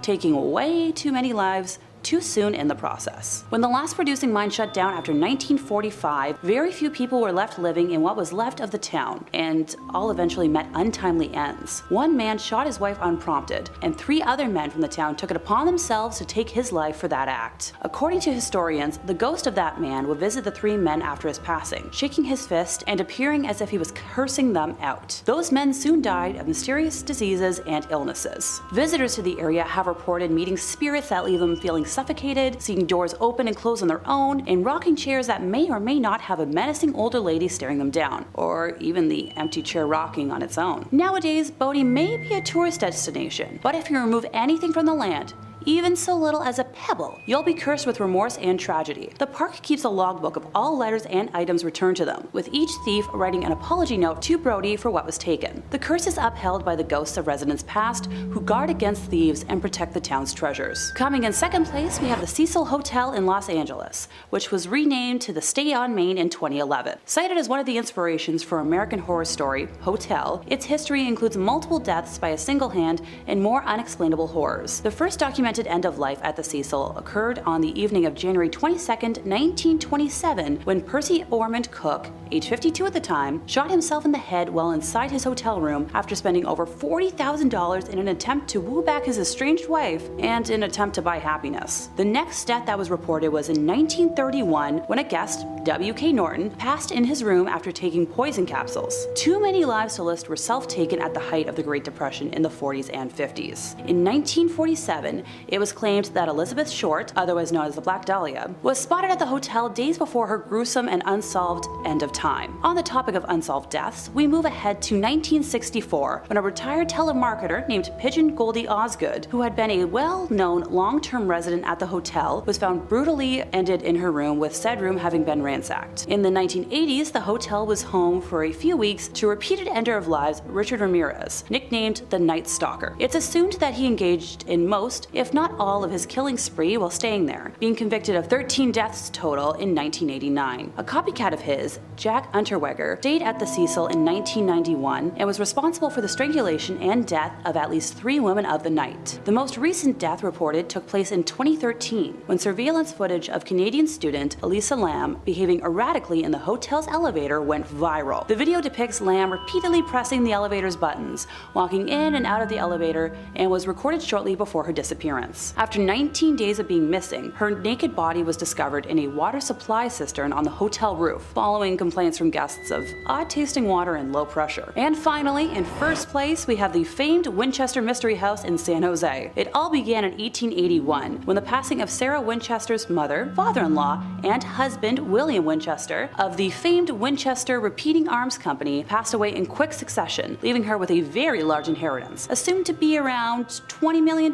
taking way too many lives too soon in the process. When the last producing mine shut down after 1945, very few people were left living in what was left of the town, and all eventually met untimely ends. One man shot his wife unprompted, and 3 other men from the town took it upon themselves to take his life for that act. According to historians, the ghost of that man would visit the 3 men after his passing, shaking his fist and appearing as if he was cursing them out. Those men soon died of mysterious diseases and illnesses. Visitors to the area have reported meeting spirits that leave them feeling suffocated, seeing doors open and close on their own, and rocking chairs that may or may not have a menacing older lady staring them down, or even the empty chair rocking on its own. Nowadays, Bodie may be a tourist destination, but if you remove anything from the land, even so little as a pebble, you'll be cursed with remorse and tragedy. The park keeps a logbook of all letters and items returned to them, with each thief writing an apology note to Brody for what was taken. The curse is upheld by the ghosts of residents past who guard against thieves and protect the town's treasures. Coming in second place, we have the Cecil Hotel in Los Angeles, which was renamed to the Stay on Main in 2011. Cited as one of the inspirations for American Horror Story, Hotel, its history includes multiple deaths by a single hand and more unexplainable horrors. The first documented end of life at the Cecil occurred on the evening of January 22, 1927, when Percy Ormond Cook, age 52 at the time, shot himself in the head while inside his hotel room after spending over $40,000 in an attempt to woo back his estranged wife and an attempt to buy happiness. The next death that was reported was in 1931 when a guest, W.K. Norton, passed in his room after taking poison capsules. Too many lives to list were self-taken at the height of the Great Depression in the 40s and 50s. In 1947, it was claimed that Elizabeth Short, otherwise known as the Black Dahlia, was spotted at the hotel days before her gruesome and unsolved end of time. On the topic of unsolved deaths, we move ahead to 1964, when a retired telemarketer named Pigeon Goldie Osgood, who had been a well-known long-term resident at the hotel, was found brutally ended in her room, with said room having been ransacked. In the 1980s, the hotel was home for a few weeks to repeated ender of lives Richard Ramirez, nicknamed the Night Stalker. It's assumed that he engaged in most, if not all, of his killing spree while staying there, being convicted of 13 deaths total in 1989. A copycat of his, Jack Unterweger, stayed at the Cecil in 1991 and was responsible for the strangulation and death of at least 3 women of the night. The most recent death reported took place in 2013 when surveillance footage of Canadian student Elisa Lam behaving erratically in the hotel's elevator went viral. The video depicts Lam repeatedly pressing the elevator's buttons, walking in and out of the elevator, and was recorded shortly before her disappearance. After 19 days of being missing, her naked body was discovered in a water supply cistern on the hotel roof, following complaints from guests of odd-tasting water and low pressure. And finally, in first place, we have the famed Winchester Mystery House in San Jose. It all began in 1881, when the passing of Sarah Winchester's mother, father-in-law, and husband, William Winchester, of the famed Winchester Repeating Arms Company, passed away in quick succession, leaving her with a very large inheritance, assumed to be around $20 million,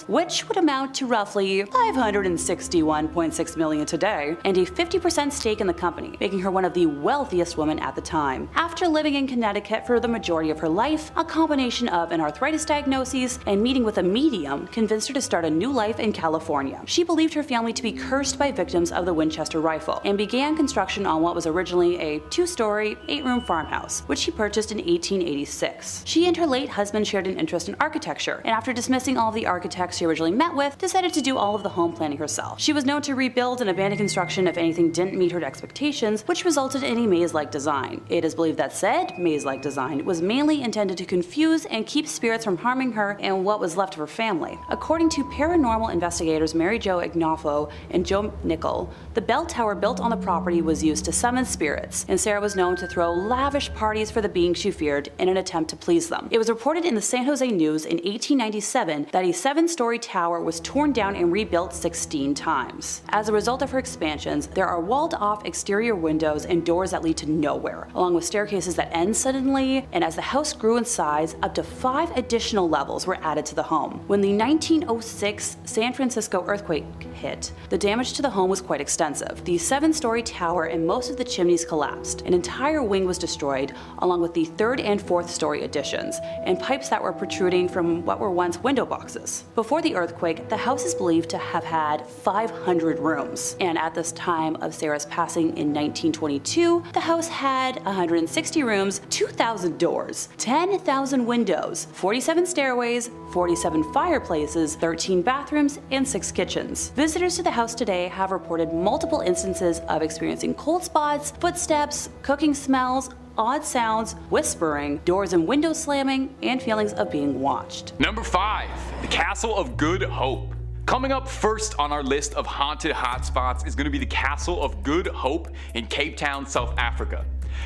which would amount to roughly $561.6 million today, and a 50% stake in the company, making her one of the wealthiest women at the time. After living in Connecticut for the majority of her life, a combination of an arthritis diagnosis and meeting with a medium convinced her to start a new life in California. She believed her family to be cursed by victims of the Winchester rifle, and began began construction on what was originally a 2-story, 8-room farmhouse, which she purchased in 1886. She and her late husband shared an interest in architecture, and after dismissing all of the architects she originally met with, decided to do all of the home planning herself. She was known to rebuild and abandon construction if anything didn't meet her expectations, which resulted in a maze-like design. It is believed that said maze-like design was mainly intended to confuse and keep spirits from harming her and what was left of her family. According to paranormal investigators Mary Jo Ignofo and Joe Nickel, the bell tower built on the property was used to summon spirits, and Sarah was known to throw lavish parties for the beings she feared in an attempt to please them. It was reported in the San Jose News in 1897 that a 7-story tower was torn down and rebuilt 16 times. As a result of her expansions, there are walled-off exterior windows and doors that lead to nowhere, along with staircases that end suddenly, and as the house grew in size, up to 5 additional levels were added to the home. When the 1906 San Francisco earthquake hit, the damage to the home was quite extensive. The 7-story tower and most of the chimneys collapsed. An entire wing was destroyed, along with the 3rd and 4th story additions, and pipes that were protruding from what were once window boxes. Before the earthquake, the house is believed to have had 500 rooms, and at this time of Sarah's passing in 1922, the house had 160 rooms, 2,000 doors, 10,000 windows, 47 stairways, 47 fireplaces, 13 bathrooms, and 6 kitchens. Visitors to the house today have reported multiple instances of experiencing cold spots, footsteps, cooking smells, odd sounds, whispering, doors and windows slamming, and feelings of being watched. Number 5. The Castle of Good Hope. Coming up first on our list of haunted hotspots is going to be the Castle of Good Hope in Cape Town, South Africa.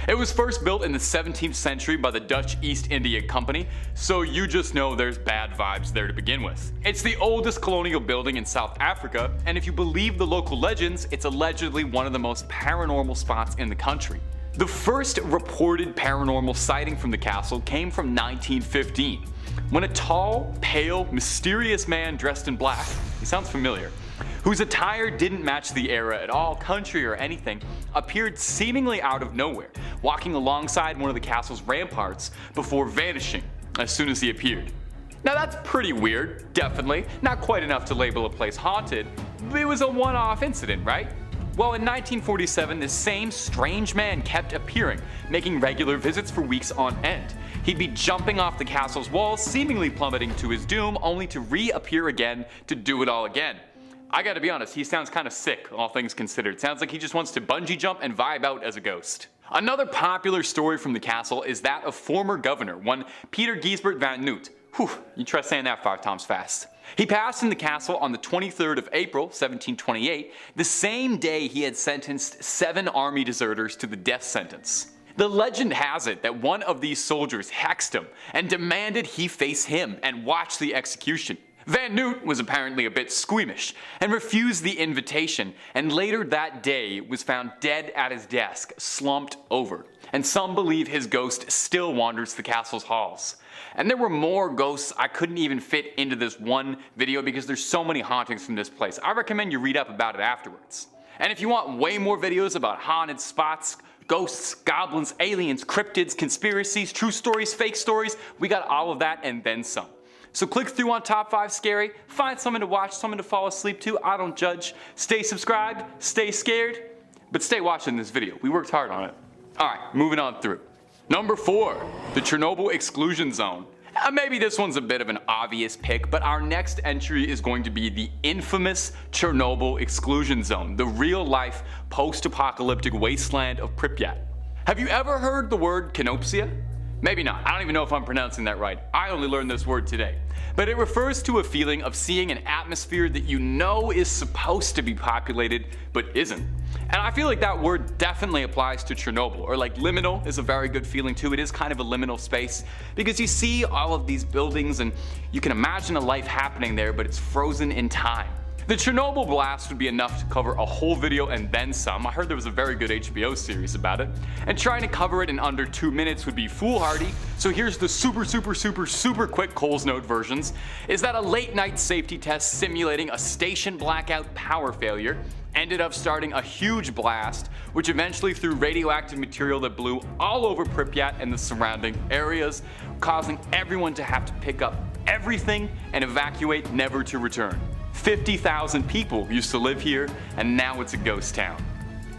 It was first built in the 17th century by the Dutch East India Company, so you just know there's bad vibes there to begin with. It's the oldest colonial building in South Africa, and if you believe the local legends, it's allegedly one of the most paranormal spots in the country. The first reported paranormal sighting from the castle came from 1915, when a tall, pale, mysterious man dressed in black, he sounds familiar, whose attire didn't match the era at all, country or anything, appeared seemingly out of nowhere, walking alongside one of the castle's ramparts before vanishing as soon as he appeared. Now that's pretty weird, definitely, not quite enough to label a place haunted, but it was a one-off incident, right? Well, in 1947, this same strange man kept appearing, making regular visits for weeks on end. He'd be jumping off the castle's walls, seemingly plummeting to his doom, only to reappear again to do it all again. I gotta be honest, he sounds kinda sick, all things considered. Sounds like he just wants to bungee jump and vibe out as a ghost. Another popular story from the castle is that of former governor, one Peter Giesbert van Noot. Whew, you try saying that 5 times fast. He passed in the castle on the 23rd of April, 1728, the same day he had sentenced 7 army deserters to the death sentence. The legend has it that one of these soldiers hexed him and demanded he face him and watch the execution. Van Noot was apparently a bit squeamish and refused the invitation, and later that day was found dead at his desk, slumped over. And some believe his ghost still wanders the castle's halls. And there were more ghosts I couldn't even fit into this one video because there's so many hauntings from this place. I recommend you read up about it afterwards. And if you want way more videos about haunted spots, ghosts, goblins, aliens, cryptids, conspiracies, true stories, fake stories, we got all of that and then some. So click through on Top 5 Scary, find something to watch, something to fall asleep to, I don't judge. Stay subscribed, stay scared, but stay watching this video. We worked hard on it. Alright, moving on through. Number 4, the Chernobyl Exclusion Zone. Maybe this one's a bit of an obvious pick, but our next entry is going to be the infamous Chernobyl Exclusion Zone, the real-life, post-apocalyptic wasteland of Pripyat. Have you ever heard the word canopsia? Maybe not. I don't even know if I'm pronouncing that right. I only learned this word today. But it refers to a feeling of seeing an atmosphere that you know is supposed to be populated, but isn't. And I feel like that word definitely applies to Chernobyl, or like liminal is a very good feeling too. It is kind of a liminal space, because you see all of these buildings and you can imagine a life happening there, but it's frozen in time. The Chernobyl blast would be enough to cover a whole video and then some. I heard there was a very good HBO series about it. And trying to cover it in under 2 minutes would be foolhardy, so here's the super quick Coles Note versions, is that a late night safety test simulating a station blackout power failure ended up starting a huge blast, which eventually threw radioactive material that blew all over Pripyat and the surrounding areas, causing everyone to have to pick up everything and evacuate, never to return. 50,000 people used to live here, and now it's a ghost town.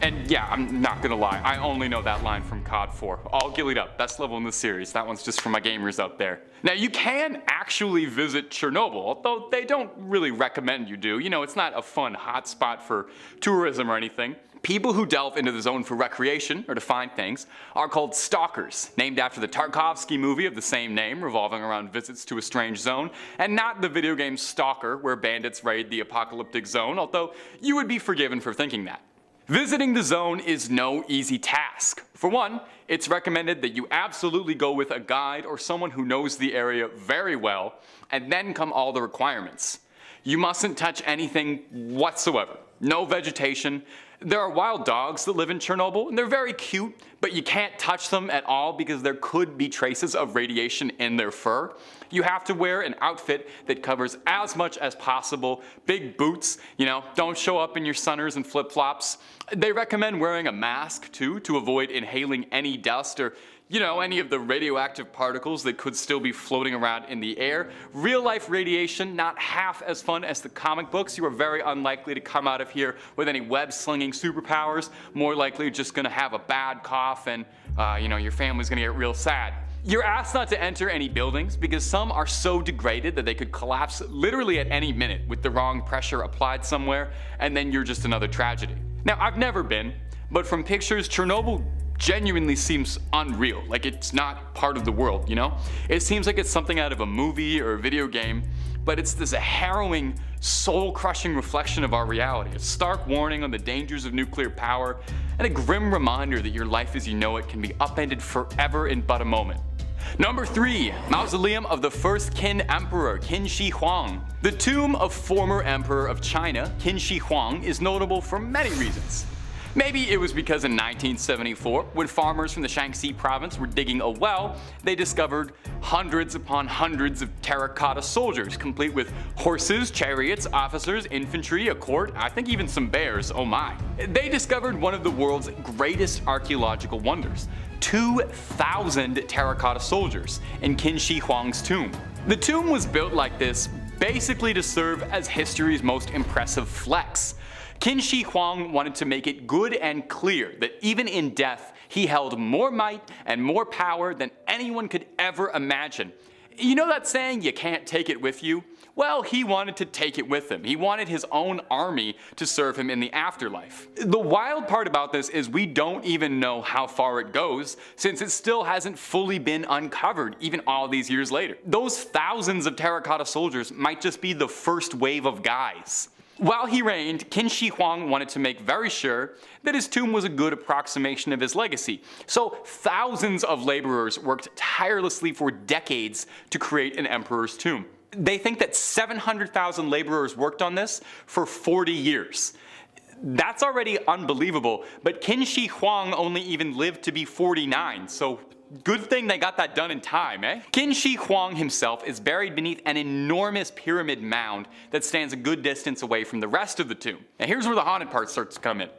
And yeah, I'm not gonna lie, I only know that line from COD 4. All gillied up, best level in the series. That one's just for my gamers out there. Now you can actually visit Chernobyl, although they don't really recommend you do. You know, it's not a fun hotspot for tourism or anything. People who delve into the zone for recreation, or to find things, are called stalkers, named after the Tarkovsky movie of the same name, revolving around visits to a strange zone, and not the video game Stalker, where bandits raid the apocalyptic zone, although you would be forgiven for thinking that. Visiting the zone is no easy task. For one, it's recommended that you absolutely go with a guide or someone who knows the area very well, and then come all the requirements. You mustn't touch anything whatsoever. No vegetation. There are wild dogs that live in Chernobyl, and they're very cute, but you can't touch them at all because there could be traces of radiation in their fur. You have to wear an outfit that covers as much as possible. Big boots, you know, don't show up in your sunners and flip-flops. They recommend wearing a mask too to avoid inhaling any dust or, you know, any of the radioactive particles that could still be floating around in the air. Real life radiation, not half as fun as the comic books. You are very unlikely to come out of here with any web-slinging superpowers. More likely just gonna have a bad cough and, you know, your family's gonna get real sad. You're asked not to enter any buildings because some are so degraded that they could collapse literally at any minute with the wrong pressure applied somewhere, and then you're just another tragedy. Now, I've never been, but from pictures, Chernobyl genuinely seems unreal, like it's not part of the world, you know? It seems like it's something out of a movie or a video game, but it's this harrowing, soul-crushing reflection of our reality, a stark warning on the dangers of nuclear power, and a grim reminder that your life as you know it can be upended forever in but a moment. Number 3. Mausoleum of the First Qin Emperor, Qin Shi Huang. The tomb of former Emperor of China, Qin Shi Huang, is notable for many reasons. Maybe it was because in 1974, when farmers from the Shaanxi province were digging a well, they discovered hundreds upon hundreds of terracotta soldiers, complete with horses, chariots, officers, infantry, a court, I think even some bears, oh my. They discovered one of the world's greatest archaeological wonders, 2,000 terracotta soldiers in Qin Shi Huang's tomb. The tomb was built like this basically to serve as history's most impressive flex. Qin Shi Huang wanted to make it good and clear that even in death, he held more might and more power than anyone could ever imagine. You know that saying, you can't take it with you? Well, he wanted to take it with him. He wanted his own army to serve him in the afterlife. The wild part about this is we don't even know how far it goes, since it still hasn't fully been uncovered even all these years later. Those thousands of terracotta soldiers might just be the first wave of guys. While he reigned, Qin Shi Huang wanted to make very sure that his tomb was a good approximation of his legacy, so thousands of laborers worked tirelessly for decades to create an emperor's tomb. They think that 700,000 laborers worked on this for 40 years. That's already unbelievable, but Qin Shi Huang only even lived to be 49, so good thing they got that done in time, eh? Qin Shi Huang himself is buried beneath an enormous pyramid mound that stands a good distance away from the rest of the tomb. Now here's where the haunted part starts to come in.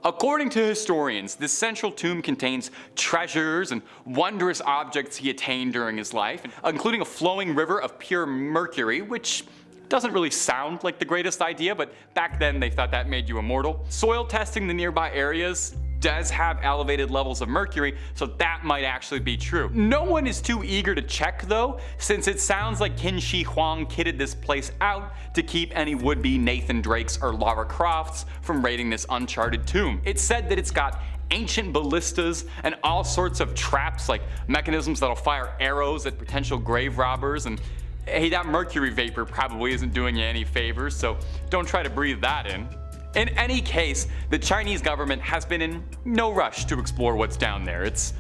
According to historians, this central tomb contains treasures and wondrous objects he attained during his life, including a flowing river of pure mercury, which doesn't really sound like the greatest idea, but back then they thought that made you immortal. Soil testing the nearby areas does have elevated levels of mercury, so that might actually be true. No one is too eager to check though, since it sounds like Qin Shi Huang kitted this place out to keep any would-be Nathan Drakes or Lara Crofts from raiding this uncharted tomb. It's said that it's got ancient ballistas and all sorts of traps, like mechanisms that'll fire arrows at potential grave robbers, and hey, that mercury vapor probably isn't doing you any favors, so don't try to breathe that in. In any case, the Chinese government has been in no rush to explore what's down there. It's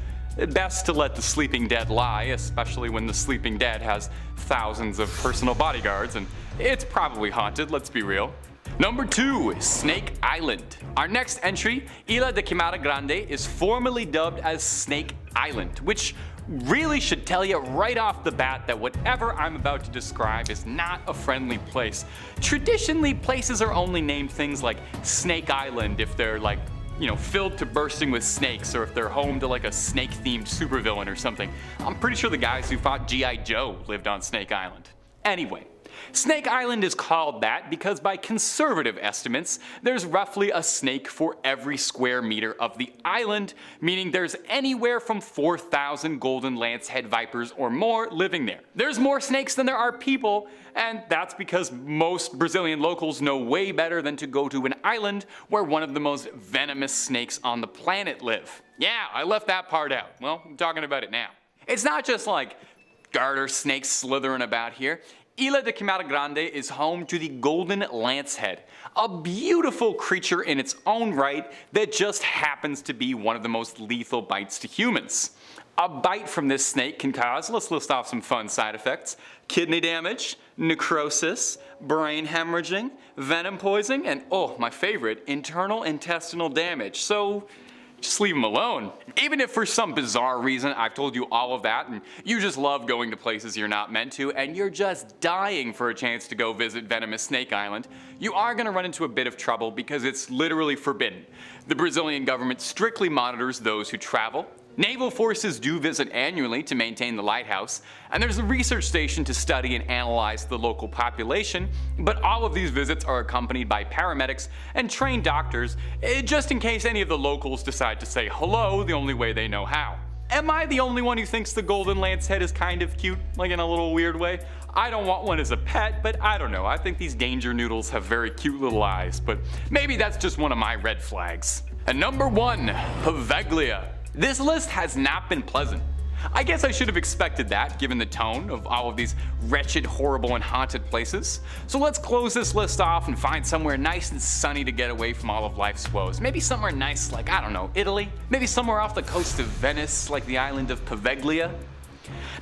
best to let the sleeping dead lie, especially when the sleeping dead has thousands of personal bodyguards, and it's probably haunted, let's be real. Number 2. Snake Island. Our next entry, Isla de Quimada Grande, is formally dubbed as Snake Island, which really should tell you right off the bat that whatever I'm about to describe is not a friendly place. Traditionally, places are only named things like Snake Island if they're like, you know, filled to bursting with snakes, or if they're home to like a snake-themed supervillain or something. I'm pretty sure the guys who fought G.I. Joe lived on Snake Island. Anyway, Snake Island is called that because by conservative estimates, there's roughly a snake for every square meter of the island, meaning there's anywhere from 4,000 golden lancehead vipers or more living there. There's more snakes than there are people, and that's because most Brazilian locals know way better than to go to an island where one of the most venomous snakes on the planet live. Yeah, I left that part out. Well, I'm talking about it now. It's not just like garter snakes slithering about here. Ilha de Queimada Grande is home to the golden lancehead, a beautiful creature in its own right that just happens to be one of the most lethal bites to humans. A bite from this snake can cause, let's list off some fun side effects, kidney damage, necrosis, brain hemorrhaging, venom poisoning, and oh, my favorite, internal intestinal damage. So just leave them alone. Even if for some bizarre reason I've told you all of that and you just love going to places you're not meant to and you're just dying for a chance to go visit venomous Snake Island, you are going to run into a bit of trouble because it's literally forbidden. The Brazilian government strictly monitors those who travel. Naval forces do visit annually to maintain the lighthouse, and there's a research station to study and analyze the local population, but all of these visits are accompanied by paramedics and trained doctors, just in case any of the locals decide to say hello the only way they know how. Am I the only one who thinks the golden lancehead is kind of cute, like in a little weird way? I don't want one as a pet, but I don't know, I think these danger noodles have very cute little eyes, but maybe that's just one of my red flags. And number 1, Poveglia. This list has not been pleasant. I guess I should have expected that given the tone of all of these wretched, horrible, and haunted places. So let's close this list off and find somewhere nice and sunny to get away from all of life's woes. Maybe somewhere nice like, I don't know, Italy? Maybe somewhere off the coast of Venice like the island of Poveglia?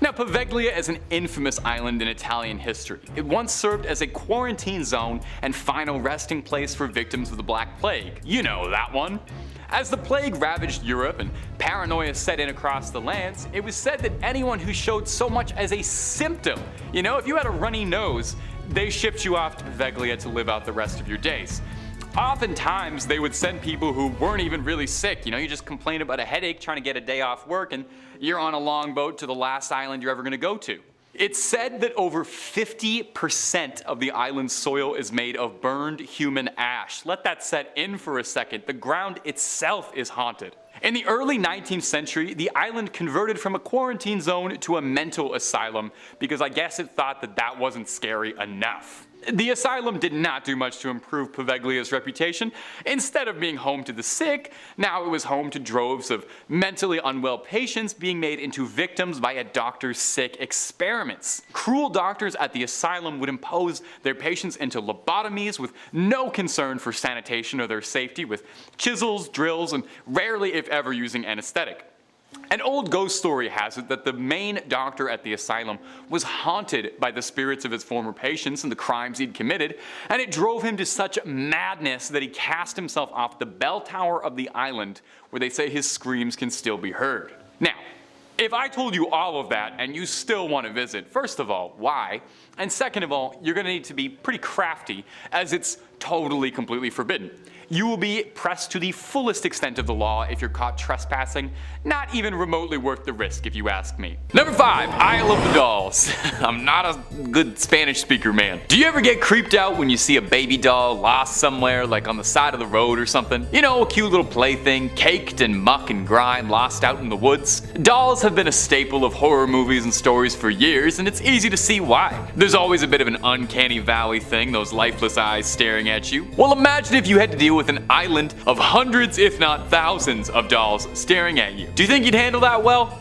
Now, Poveglia is an infamous island in Italian history. It once served as a quarantine zone and final resting place for victims of the Black Plague. You know that one. As the plague ravaged Europe and paranoia set in across the lands, it was said that anyone who showed so much as a symptom, if you had a runny nose, they shipped you off to Poveglia to live out the rest of your days. Oftentimes, they would send people who weren't even really sick. You just complain about a headache trying to get a day off work and you're on a longboat to the last island you're ever going to go to. It's said that over 50% of the island's soil is made of burned human ash. Let that set in for a second. The ground itself is haunted. In the early 19th century, the island converted from a quarantine zone to a mental asylum because I guess it thought that that wasn't scary enough. The asylum did not do much to improve Poveglia's reputation. Instead of being home to the sick, now it was home to droves of mentally unwell patients being made into victims by a doctor's sick experiments. Cruel doctors at the asylum would impose their patients into lobotomies with no concern for sanitation or their safety, with chisels, drills, and rarely if ever using anesthetic. An old ghost story has it that the main doctor at the asylum was haunted by the spirits of his former patients and the crimes he'd committed, and it drove him to such madness that he cast himself off the bell tower of the island, where they say his screams can still be heard. Now, if I told you all of that and you still want to visit, first of all, why? And second of all, you're going to need to be pretty crafty, as it's totally completely forbidden. You will be pressed to the fullest extent of the law if you're caught trespassing. Not even remotely worth the risk, if you ask me. Number 5, Isle of the Dolls. I'm not a good Spanish speaker, man. Do you ever get creeped out when you see a baby doll lost somewhere, like on the side of the road or something? A cute little plaything, caked in muck and grime, lost out in the woods? Dolls have been a staple of horror movies and stories for years, and it's easy to see why. There's always a bit of an uncanny valley thing, those lifeless eyes staring at you. Well, imagine if you had to deal with an island of hundreds, if not thousands, of dolls staring at you. Do you think you'd handle that well?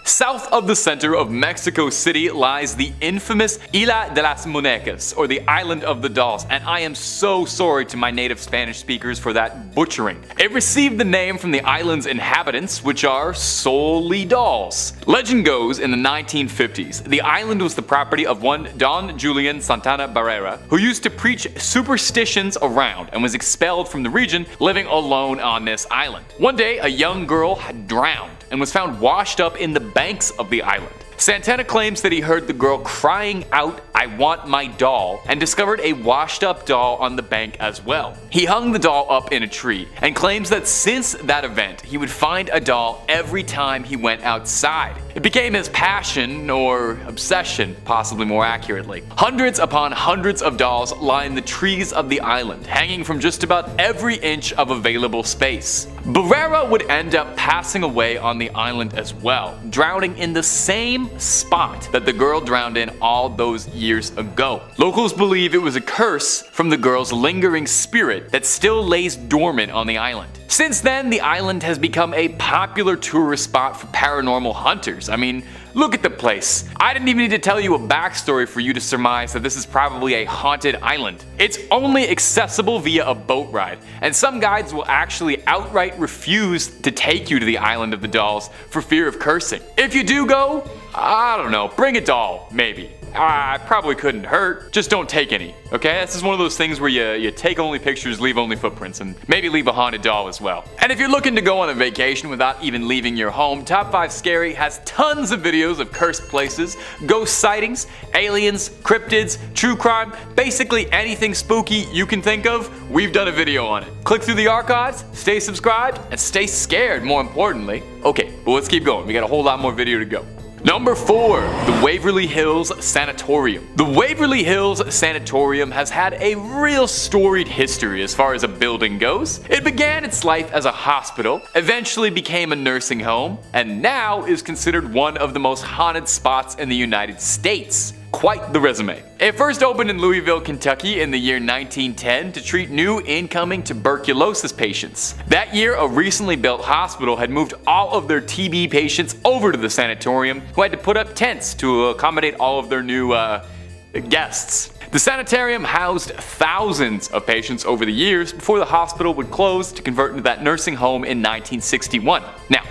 South of the center of Mexico City lies the infamous Isla de las Muñecas, or the Island of the Dolls, and I am so sorry to my native Spanish speakers for that butchering. It received the name from the island's inhabitants, which are solely dolls. Legend goes, in the 1950s, the island was the property of one Don Julian Santana Barrera, who used to preach superstitions around and was expelled from the region, living alone on this island. One day, a young girl had drowned and was found washed up in the banks of the island. Santana claims that he heard the girl crying out, "I want my doll," and discovered a washed up doll on the bank as well. He hung the doll up in a tree and claims that since that event, he would find a doll every time he went outside. It became his passion, or obsession, possibly more accurately. Hundreds upon hundreds of dolls line the trees of the island, hanging from just about every inch of available space. Barrera would end up passing away on the island as well, drowning in the same spot that the girl drowned in all those years ago. Locals believe it was a curse from the girl's lingering spirit that still lays dormant on the island. Since then, the island has become a popular tourist spot for paranormal hunters. I mean, look at the place. I didn't even need to tell you a backstory for you to surmise that this is probably a haunted island. It's only accessible via a boat ride, and some guides will actually outright refuse to take you to the island of the dolls for fear of cursing. If you do go, I don't know, bring a doll, maybe. I probably couldn't hurt, just don't take any, okay? This is one of those things where you take only pictures, leave only footprints, and maybe leave a haunted doll as well. And if you're looking to go on a vacation without even leaving your home, Top 5 Scary has tons of videos of cursed places, ghost sightings, aliens, cryptids, true crime, basically anything spooky you can think of, we've done a video on it. Click through the archives, stay subscribed, and stay scared, more importantly. Okay, but let's keep going, we got a whole lot more video to go. Number 4. The Waverly Hills Sanatorium. The Waverly Hills Sanatorium has had a real storied history as far as a building goes. It began its life as a hospital, eventually became a nursing home, and now is considered one of the most haunted spots in the United States. Quite the resume. It first opened in Louisville, Kentucky in the year 1910 to treat new incoming tuberculosis patients. That year, a recently built hospital had moved all of their TB patients over to the sanatorium, who had to put up tents to accommodate all of their new guests. The sanitarium housed thousands of patients over the years before the hospital would close to convert into that nursing home in 1961. Now,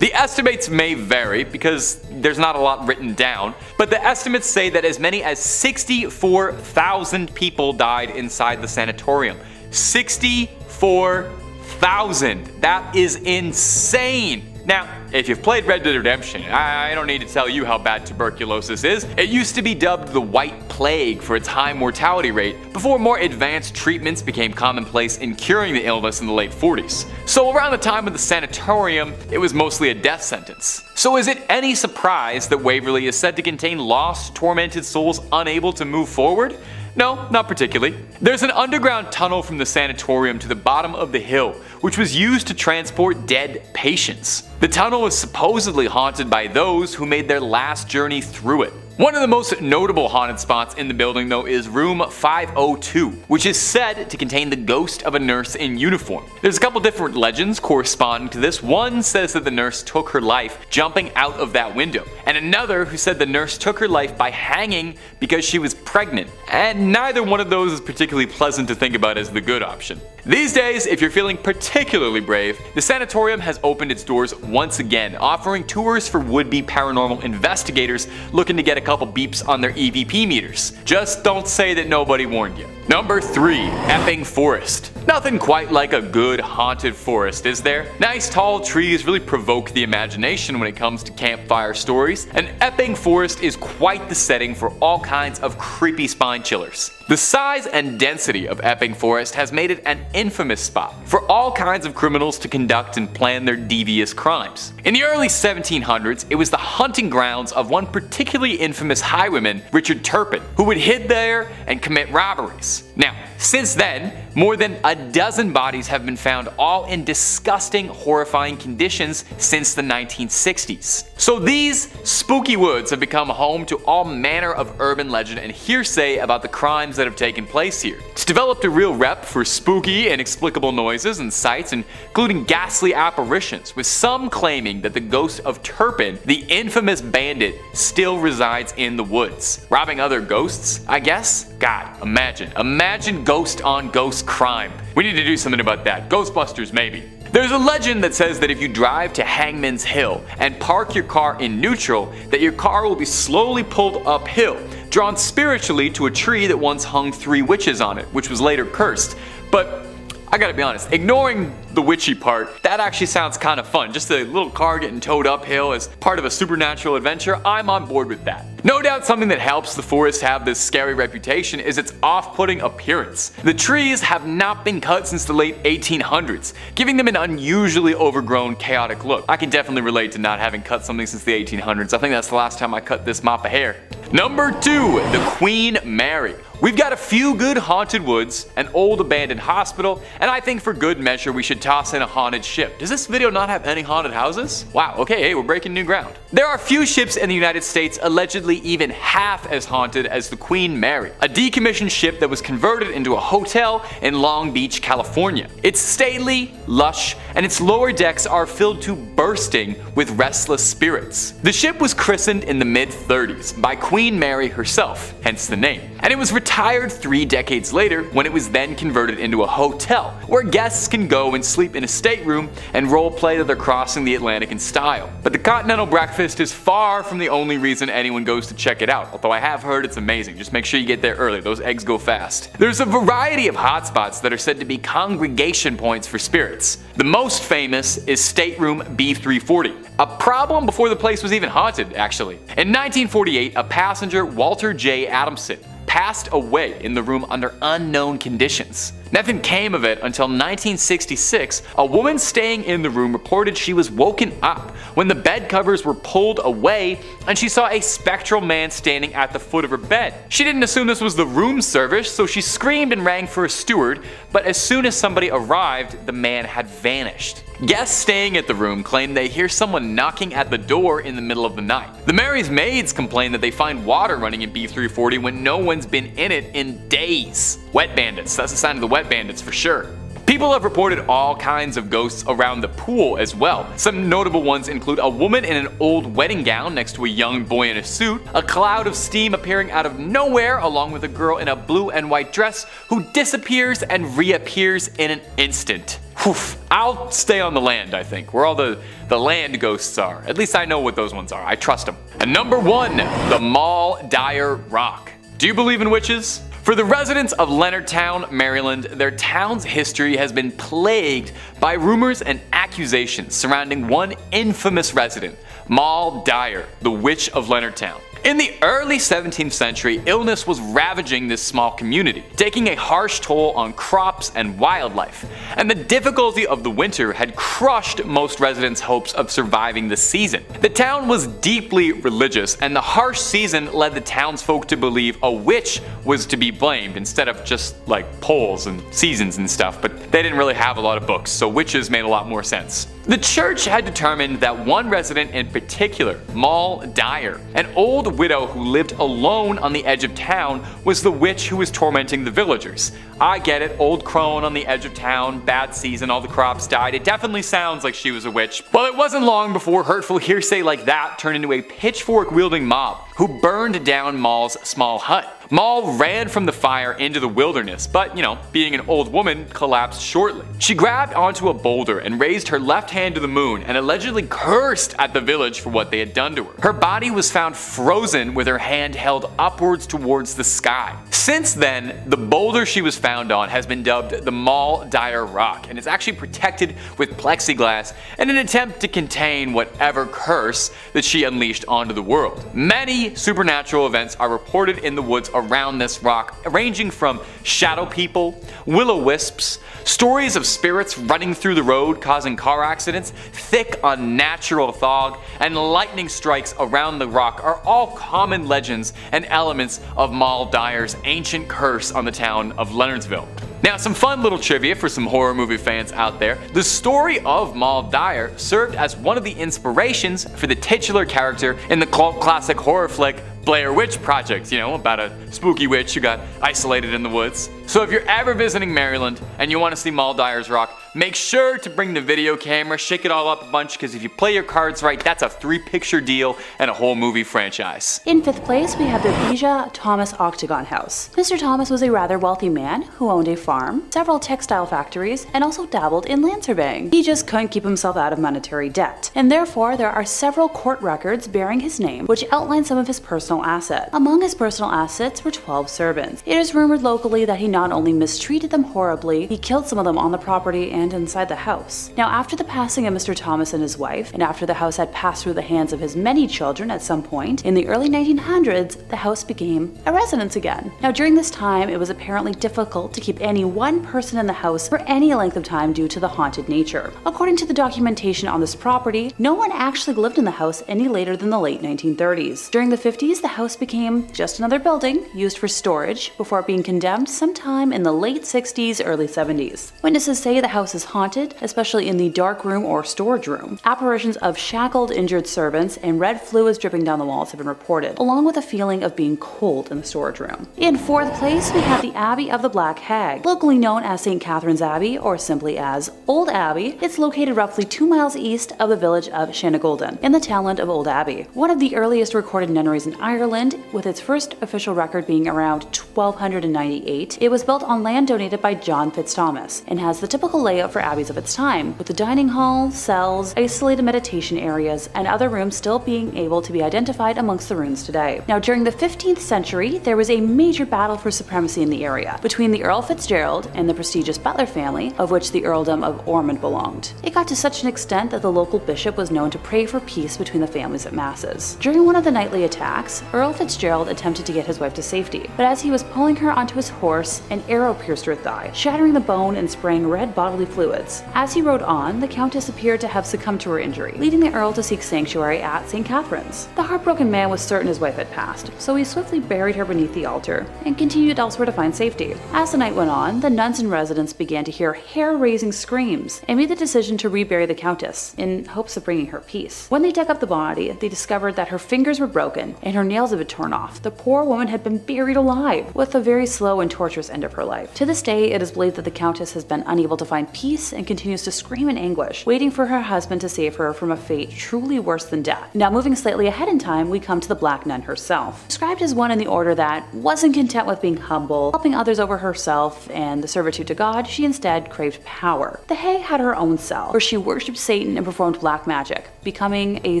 the estimates may vary because there's not a lot written down, but the estimates say that as many as 64,000 people died inside the sanatorium. 64,000! That is insane! Now, if you've played Red Dead Redemption, I don't need to tell you how bad tuberculosis is. It used to be dubbed the White Plague for its high mortality rate before more advanced treatments became commonplace in curing the illness in the late 40s. So around the time of the sanatorium, it was mostly a death sentence. So is it any surprise that Waverly is said to contain lost, tormented souls unable to move forward? No, not particularly. There's an underground tunnel from the sanatorium to the bottom of the hill, which was used to transport dead patients. The tunnel is supposedly haunted by those who made their last journey through it. One of the most notable haunted spots in the building, though, is room 502, which is said to contain the ghost of a nurse in uniform. There's a couple different legends corresponding to this. One says that the nurse took her life jumping out of that window, and another who said the nurse took her life by hanging because she was pregnant. And neither one of those is particularly pleasant to think about as the good option. These days, if you're feeling particularly brave, the sanatorium has opened its doors once again, offering tours for would-be paranormal investigators looking to get a couple beeps on their EVP meters. Just don't say that nobody warned you. Number 3. Epping Forest. Nothing quite like a good haunted forest, is there? Nice tall trees really provoke the imagination when it comes to campfire stories, and Epping Forest is quite the setting for all kinds of creepy spine chillers. The size and density of Epping Forest has made it an infamous spot for all kinds of criminals to conduct and plan their devious crimes. In the early 1700s, it was the hunting grounds of one particularly infamous highwayman, Richard Turpin, who would hid there and commit robberies. Now, since then, more than a dozen bodies have been found, all in disgusting, horrifying conditions since the 1960s. So these spooky woods have become home to all manner of urban legend and hearsay about the crimes that have taken place here. It's developed a real rep for spooky, inexplicable noises and sights, including ghastly apparitions, with some claiming that the ghost of Turpin, the infamous bandit, still resides in the woods. Robbing other ghosts, I guess? God, imagine ghost on ghost crime. We need to do something about that. Ghostbusters, maybe. There's a legend that says that if you drive to Hangman's Hill and park your car in neutral, that your car will be slowly pulled uphill, drawn spiritually to a tree that once hung 3 witches on it, which was later cursed. But I gotta be honest, ignoring the witchy part. That actually sounds kind of fun. Just a little car getting towed uphill as part of a supernatural adventure. I'm on board with that. No doubt something that helps the forest have this scary reputation is its off-putting appearance. The trees have not been cut since the late 1800s, giving them an unusually overgrown, chaotic look. I can definitely relate to not having cut something since the 1800s. I think that's the last time I cut this mop of hair. Number 2. The Queen Mary. We've got a few good haunted woods, an old abandoned hospital, and I think for good measure we should toss in a haunted ship. Does this video not have any haunted houses? Wow, okay, hey, we're breaking new ground. There are few ships in the United States allegedly even half as haunted as the Queen Mary, a decommissioned ship that was converted into a hotel in Long Beach, California. It's stately, lush, and its lower decks are filled to bursting with restless spirits. The ship was christened in the mid-30s by Queen Mary herself, hence the name, and it was retired 3 decades later when it was then converted into a hotel where guests can go and sleep in a stateroom and roleplay that they're crossing the Atlantic in style. But the continental breakfast is far from the only reason anyone goes to check it out, although I have heard it's amazing. Just make sure you get there early, those eggs go fast. There's a variety of hotspots that are said to be congregation points for spirits. The most famous is stateroom B340. A problem before the place was even haunted, actually. In 1948, a passenger, Walter J. Adamson, passed away in the room under unknown conditions. Nothing came of it until 1966. A woman staying in the room reported she was woken up when the bed covers were pulled away and she saw a spectral man standing at the foot of her bed. She didn't assume this was the room service, so she screamed and rang for a steward, but as soon as somebody arrived, the man had vanished. Guests staying at the room claim they hear someone knocking at the door in the middle of the night. The Mary's maids complain that they find water running in B340 when no one's been in it in days. Wet bandits, that's a sign of the wet bandits for sure. People have reported all kinds of ghosts around the pool as well. Some notable ones include a woman in an old wedding gown next to a young boy in a suit, a cloud of steam appearing out of nowhere along with a girl in a blue and white dress who disappears and reappears in an instant. Whew. I'll stay on the land, I think, where all the land ghosts are. At least I know what those ones are. I trust them. And number 1, the Mal Dyer Rock. Do you believe in witches? For the residents of Leonardtown, Maryland, their town's history has been plagued by rumors and accusations surrounding one infamous resident, Mal Dyer, the Witch of Leonardtown. In the early 17th century, illness was ravaging this small community, taking a harsh toll on crops and wildlife, and the difficulty of the winter had crushed most residents' hopes of surviving the season. The town was deeply religious, and the harsh season led the townsfolk to believe a witch was to be blamed instead of just like poles and seasons and stuff, but they didn't really have a lot of books, so witches made a lot more sense. The church had determined that one resident in particular, Mal Dyer, an old widow who lived alone on the edge of town, was the witch who was tormenting the villagers. I get it, old crone on the edge of town, bad season, all the crops died. It definitely sounds like she was a witch. Well, it wasn't long before hurtful hearsay like that turned into a pitchfork-wielding mob who burned down Mal's small hut. Mal ran from the fire into the wilderness, but, being an old woman, collapsed shortly. She grabbed onto a boulder and raised her left hand to the moon and allegedly cursed at the village for what they had done to her. Her body was found frozen with her hand held upwards towards the sky. Since then, the boulder she was found on has been dubbed the Mal Dyer Rock and is actually protected with plexiglass in an attempt to contain whatever curse that she unleashed onto the world. Many supernatural events are reported in the woods around this rock, ranging from shadow people, will-o-wisps, stories of spirits running through the road causing car accidents, thick unnatural fog, and lightning strikes around the rock are all common legends and elements of Mal Dyer's ancient curse on the town of Leonardsville. Now, some fun little trivia for some horror movie fans out there. The story of Mal Dyer served as one of the inspirations for the titular character in the cult classic horror flick Blair Witch Project, about a spooky witch who got isolated in the woods. So if you're ever visiting Maryland and you want to see Mal Dyer's Rock, make sure to bring the video camera, shake it all up a bunch, because if you play your cards right, that's a 3-picture deal and a whole movie franchise. In 5th place, we have the Bija Thomas Octagon House. Mr. Thomas was a rather wealthy man who owned a farm, several textile factories, and also dabbled in land surveying. He just couldn't keep himself out of monetary debt, and therefore there are several court records bearing his name, which outline some of his personal personal asset. Among his personal assets were 12 servants. It is rumored locally that he not only mistreated them horribly, he killed some of them on the property and inside the house. Now, after the passing of Mr. Thomas and his wife, and after the house had passed through the hands of his many children at some point, in the early 1900s, the house became a residence again. Now, during this time, it was apparently difficult to keep any one person in the house for any length of time due to the haunted nature. According to the documentation on this property, no one actually lived in the house any later than the late 1930s. During the 50s, the house became just another building used for storage before being condemned sometime in the late 60s, early 70s. Witnesses say the house is haunted, especially in the dark room or storage room. Apparitions of shackled, injured servants and red fluids dripping down the walls have been reported, along with a feeling of being cold in the storage room. In fourth place, we have the Abbey of the Black Hag, locally known as St. Catherine's Abbey or simply as Old Abbey. It's located roughly 2 miles east of the village of Shanagolden, in the townland of Old Abbey. One of the earliest recorded nunneries in Ireland, with its first official record being around 1298, it was built on land donated by John Fitzthomas, and has the typical layout for abbeys of its time, with the dining hall, cells, isolated meditation areas, and other rooms still being able to be identified amongst the ruins today. Now, during the 15th century, there was a major battle for supremacy in the area between the Earl Fitzgerald and the prestigious Butler family, of which the Earldom of Ormond belonged. It got to such an extent that the local bishop was known to pray for peace between the families at masses. During one of the nightly attacks, Earl Fitzgerald attempted to get his wife to safety, but as he was pulling her onto his horse, an arrow pierced her thigh, shattering the bone and spraying red bodily fluids. As he rode on, the Countess appeared to have succumbed to her injury, leading the Earl to seek sanctuary at St. Catherine's. The heartbroken man was certain his wife had passed, so he swiftly buried her beneath the altar and continued elsewhere to find safety. As the night went on, the nuns and residents began to hear hair-raising screams and made the decision to rebury the Countess in hopes of bringing her peace. When they dug up the body, they discovered that her fingers were broken and her nails had been torn off. The poor woman had been buried alive, with a very slow and torturous end of her life. To this day, it is believed that the Countess has been unable to find peace and continues to scream in anguish, waiting for her husband to save her from a fate truly worse than death. Now, moving slightly ahead in time, we come to the Black Nun herself. Described as one in the order that wasn't content with being humble, helping others over herself, and the servitude to God, she instead craved power. The hag had her own cell, where she worshipped Satan and performed black magic, becoming a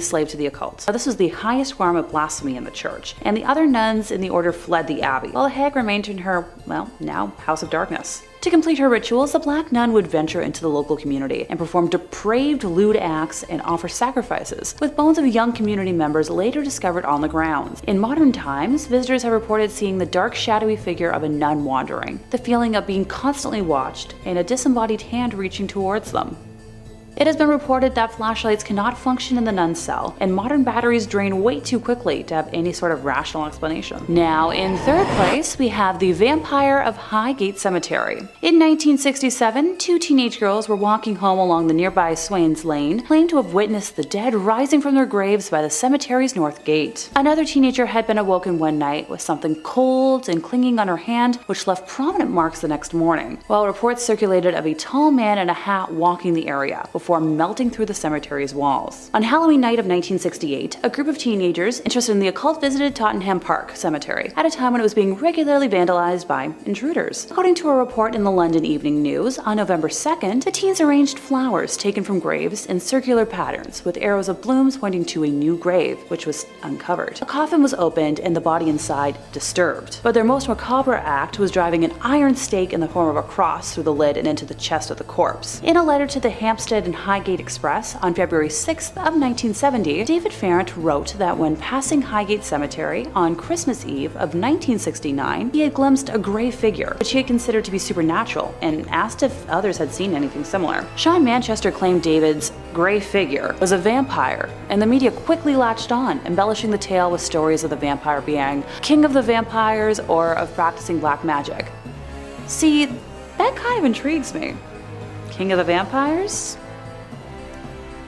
slave to the occult. Now, this was the highest form of blasphemy in the church, and the other nuns in the order fled the abbey, while the hag remained in her, well, now House of Darkness. To complete her rituals, the Black Nun would venture into the local community and perform depraved lewd acts and offer sacrifices, with bones of young community members later discovered on the grounds. In modern times, visitors have reported seeing the dark, shadowy figure of a nun wandering, the feeling of being constantly watched, and a disembodied hand reaching towards them. It has been reported that flashlights cannot function in the nun's cell, and modern batteries drain way too quickly to have any sort of rational explanation. Now, in third place, we have the Vampire of Highgate Cemetery. In 1967, 2 teenage girls were walking home along the nearby Swains Lane, claimed to have witnessed the dead rising from their graves by the cemetery's north gate. Another teenager had been awoken one night with something cold and clinging on her hand, which left prominent marks the next morning, while reports circulated of a tall man in a hat walking the area, before melting through the cemetery's walls. On Halloween night of 1968, a group of teenagers interested in the occult visited Tottenham Park Cemetery at a time when it was being regularly vandalized by intruders. According to a report in the London Evening News, on November 2nd, the teens arranged flowers taken from graves in circular patterns, with arrows of blooms pointing to a new grave, which was uncovered. A coffin was opened and the body inside disturbed, but their most macabre act was driving an iron stake in the form of a cross through the lid and into the chest of the corpse. In a letter to the Hampstead and Highgate Express on February 6th of 1970, David Farrant wrote that when passing Highgate Cemetery on Christmas Eve of 1969, he had glimpsed a gray figure, which he had considered to be supernatural, and asked if others had seen anything similar. Sean Manchester claimed David's gray figure was a vampire, and the media quickly latched on, embellishing the tale with stories of the vampire being king of the vampires or of practicing black magic. See, that kind of intrigues me. King of the vampires?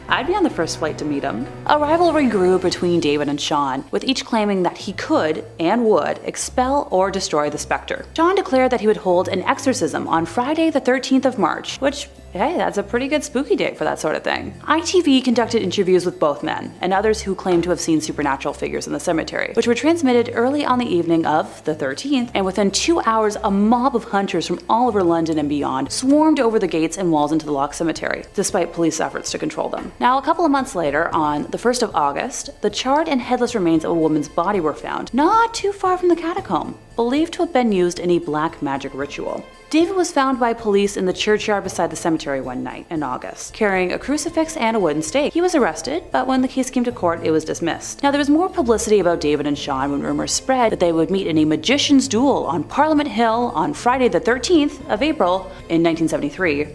I'd be on the first flight to meet him. A rivalry grew between David and Sean, with each claiming that he could and would expel or destroy the specter. Sean declared that he would hold an exorcism on Friday the 13th of March, which Hey, that's a pretty good spooky date for that sort of thing. ITV conducted interviews with both men and others who claimed to have seen supernatural figures in the cemetery, which were transmitted early on the evening of the 13th, and within 2 hours, a mob of hunters from all over London and beyond swarmed over the gates and walls into the locked cemetery, despite police efforts to control them. Now, a couple of months later, on the 1st of August, the charred and headless remains of a woman's body were found, not too far from the catacomb, believed to have been used in a black magic ritual. David was found by police in the churchyard beside the cemetery one night in August, carrying a crucifix and a wooden stake. He was arrested, but when the case came to court, it was dismissed. Now, there was more publicity about David and Sean when rumors spread that they would meet in a magician's duel on Parliament Hill on Friday the 13th of April in 1973,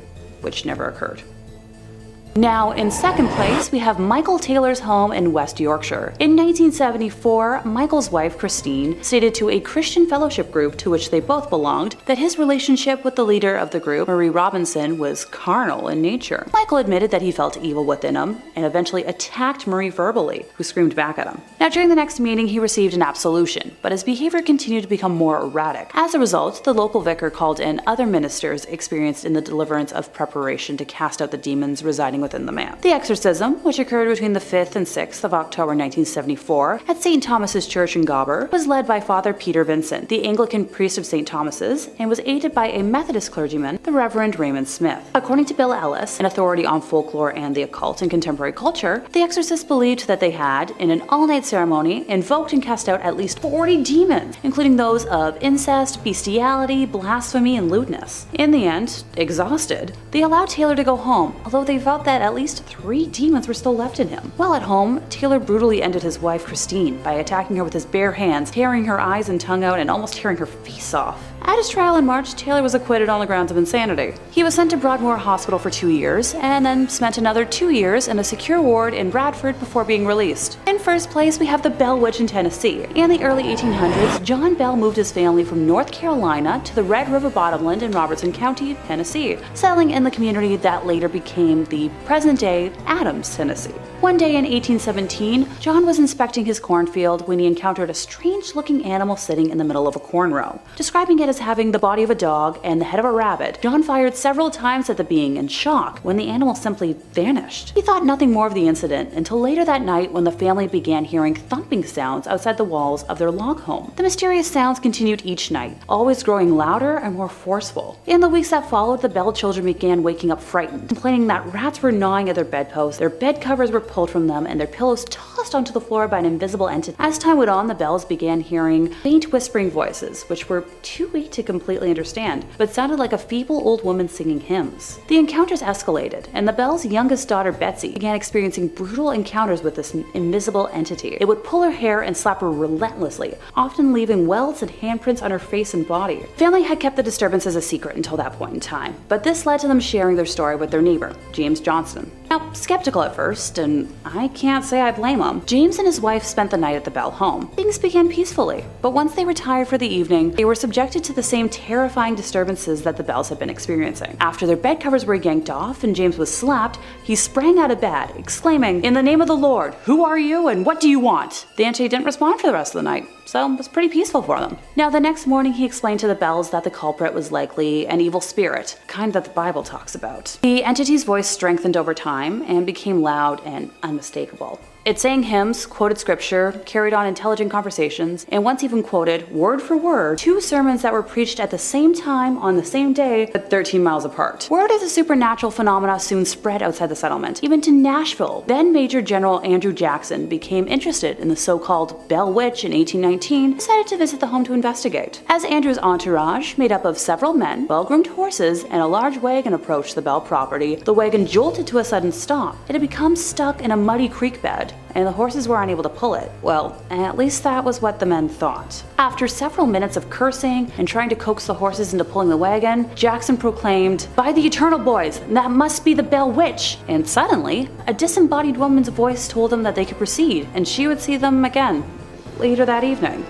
which never occurred. Now, in second place, we have Michael Taylor's home in West Yorkshire. In 1974, Michael's wife, Christine, stated to a Christian fellowship group to which they both belonged that his relationship with the leader of the group, Marie Robinson, was carnal in nature. Michael admitted that he felt evil within him and eventually attacked Marie verbally, who screamed back at him. Now, during the next meeting, he received an absolution, but his behavior continued to become more erratic. As a result, the local vicar called in other ministers experienced in the deliverance of preparation to cast out the demons residing within the man. The exorcism, which occurred between the 5th and 6th of October 1974 at St. Thomas's Church in Gobber, was led by Father Peter Vincent, the Anglican priest of St. Thomas's, and was aided by a Methodist clergyman, the Reverend Raymond Smith. According to Bill Ellis, an authority on folklore and the occult in contemporary culture, the exorcists believed that they had, in an all-night ceremony, invoked and cast out at least 40 demons, including those of incest, bestiality, blasphemy, and lewdness. In the end, exhausted, they allowed Taylor to go home, although they felt that at least 3 demons were still left in him. While at home, Taylor brutally ended his wife Christine by attacking her with his bare hands, tearing her eyes and tongue out, and almost tearing her face off. At his trial in March, Taylor was acquitted on the grounds of insanity. He was sent to Broadmoor Hospital for 2 years, and then spent another 2 years in a secure ward in Bradford before being released. In first place, we have the Bell Witch in Tennessee. In the early 1800s, John Bell moved his family from North Carolina to the Red River Bottomland in Robertson County, Tennessee, settling in the community that later became the present-day Adams, Tennessee. One day in 1817, John was inspecting his cornfield when he encountered a strange-looking animal sitting in the middle of a corn row. Describing it as having the body of a dog and the head of a rabbit, John fired several times at the being in shock when the animal simply vanished. He thought nothing more of the incident until later that night when the family began hearing thumping sounds outside the walls of their log home. The mysterious sounds continued each night, always growing louder and more forceful. In the weeks that followed, the Bell children began waking up frightened, complaining that rats were gnawing at their bedposts, their bed covers were pulled from them, and their pillows tossed onto the floor by an invisible entity. As time went on, the Bells began hearing faint whispering voices, which were too weak to completely understand, but sounded like a feeble old woman singing hymns. The encounters escalated, and the Bells' youngest daughter, Betsy, began experiencing brutal encounters with this invisible entity. It would pull her hair and slap her relentlessly, often leaving welts and handprints on her face and body. Family had kept the disturbances a secret until that point in time, but this led to them sharing their story with their neighbor, James Johnston. Now, skeptical at first, and I can't say I blame him, James and his wife spent the night at the Bell home. Things began peacefully, but once they retired for the evening, they were subjected to the same terrifying disturbances that the Bells had been experiencing. After their bed covers were yanked off and James was slapped, he sprang out of bed, exclaiming, "In the name of the Lord, who are you and what do you want?" The entity didn't respond for the rest of the night, so it was pretty peaceful for them. Now, the next morning he explained to the Bells that the culprit was likely an evil spirit, kind that the Bible talks about. The entity's voice strengthened over time and became loud and unmistakable. It sang hymns, quoted scripture, carried on intelligent conversations, and once even quoted, word for word, 2 sermons that were preached at the same time on the same day, but 13 miles apart. Word of the supernatural phenomena soon spread outside the settlement, even to Nashville. Then Major General Andrew Jackson became interested in the so-called Bell Witch in 1819, decided to visit the home to investigate. As Andrew's entourage, made up of several men, well-groomed horses, and a large wagon approached the Bell property, the wagon jolted to a sudden stop. It had become stuck in a muddy creek bed, and the horses were unable to pull it. Well, at least that was what the men thought. After several minutes of cursing and trying to coax the horses into pulling the wagon, Jackson proclaimed, "By the eternal boys, that must be the Bell Witch!" And suddenly, a disembodied woman's voice told them that they could proceed, and she would see them again later that evening.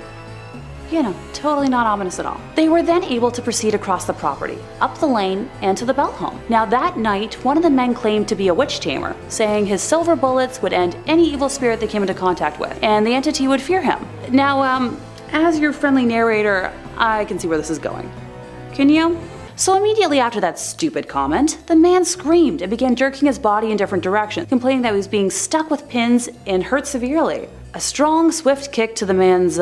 You know, totally not ominous at all. They were then able to proceed across the property, up the lane, and to the Bell home. Now that night, one of the men claimed to be a witch tamer, saying his silver bullets would end any evil spirit they came into contact with, and the entity would fear him. Now, as your friendly narrator, I can see where this is going. Can you? So immediately after that stupid comment, the man screamed and began jerking his body in different directions, complaining that he was being stuck with pins and hurt severely. A strong, swift kick to the man's,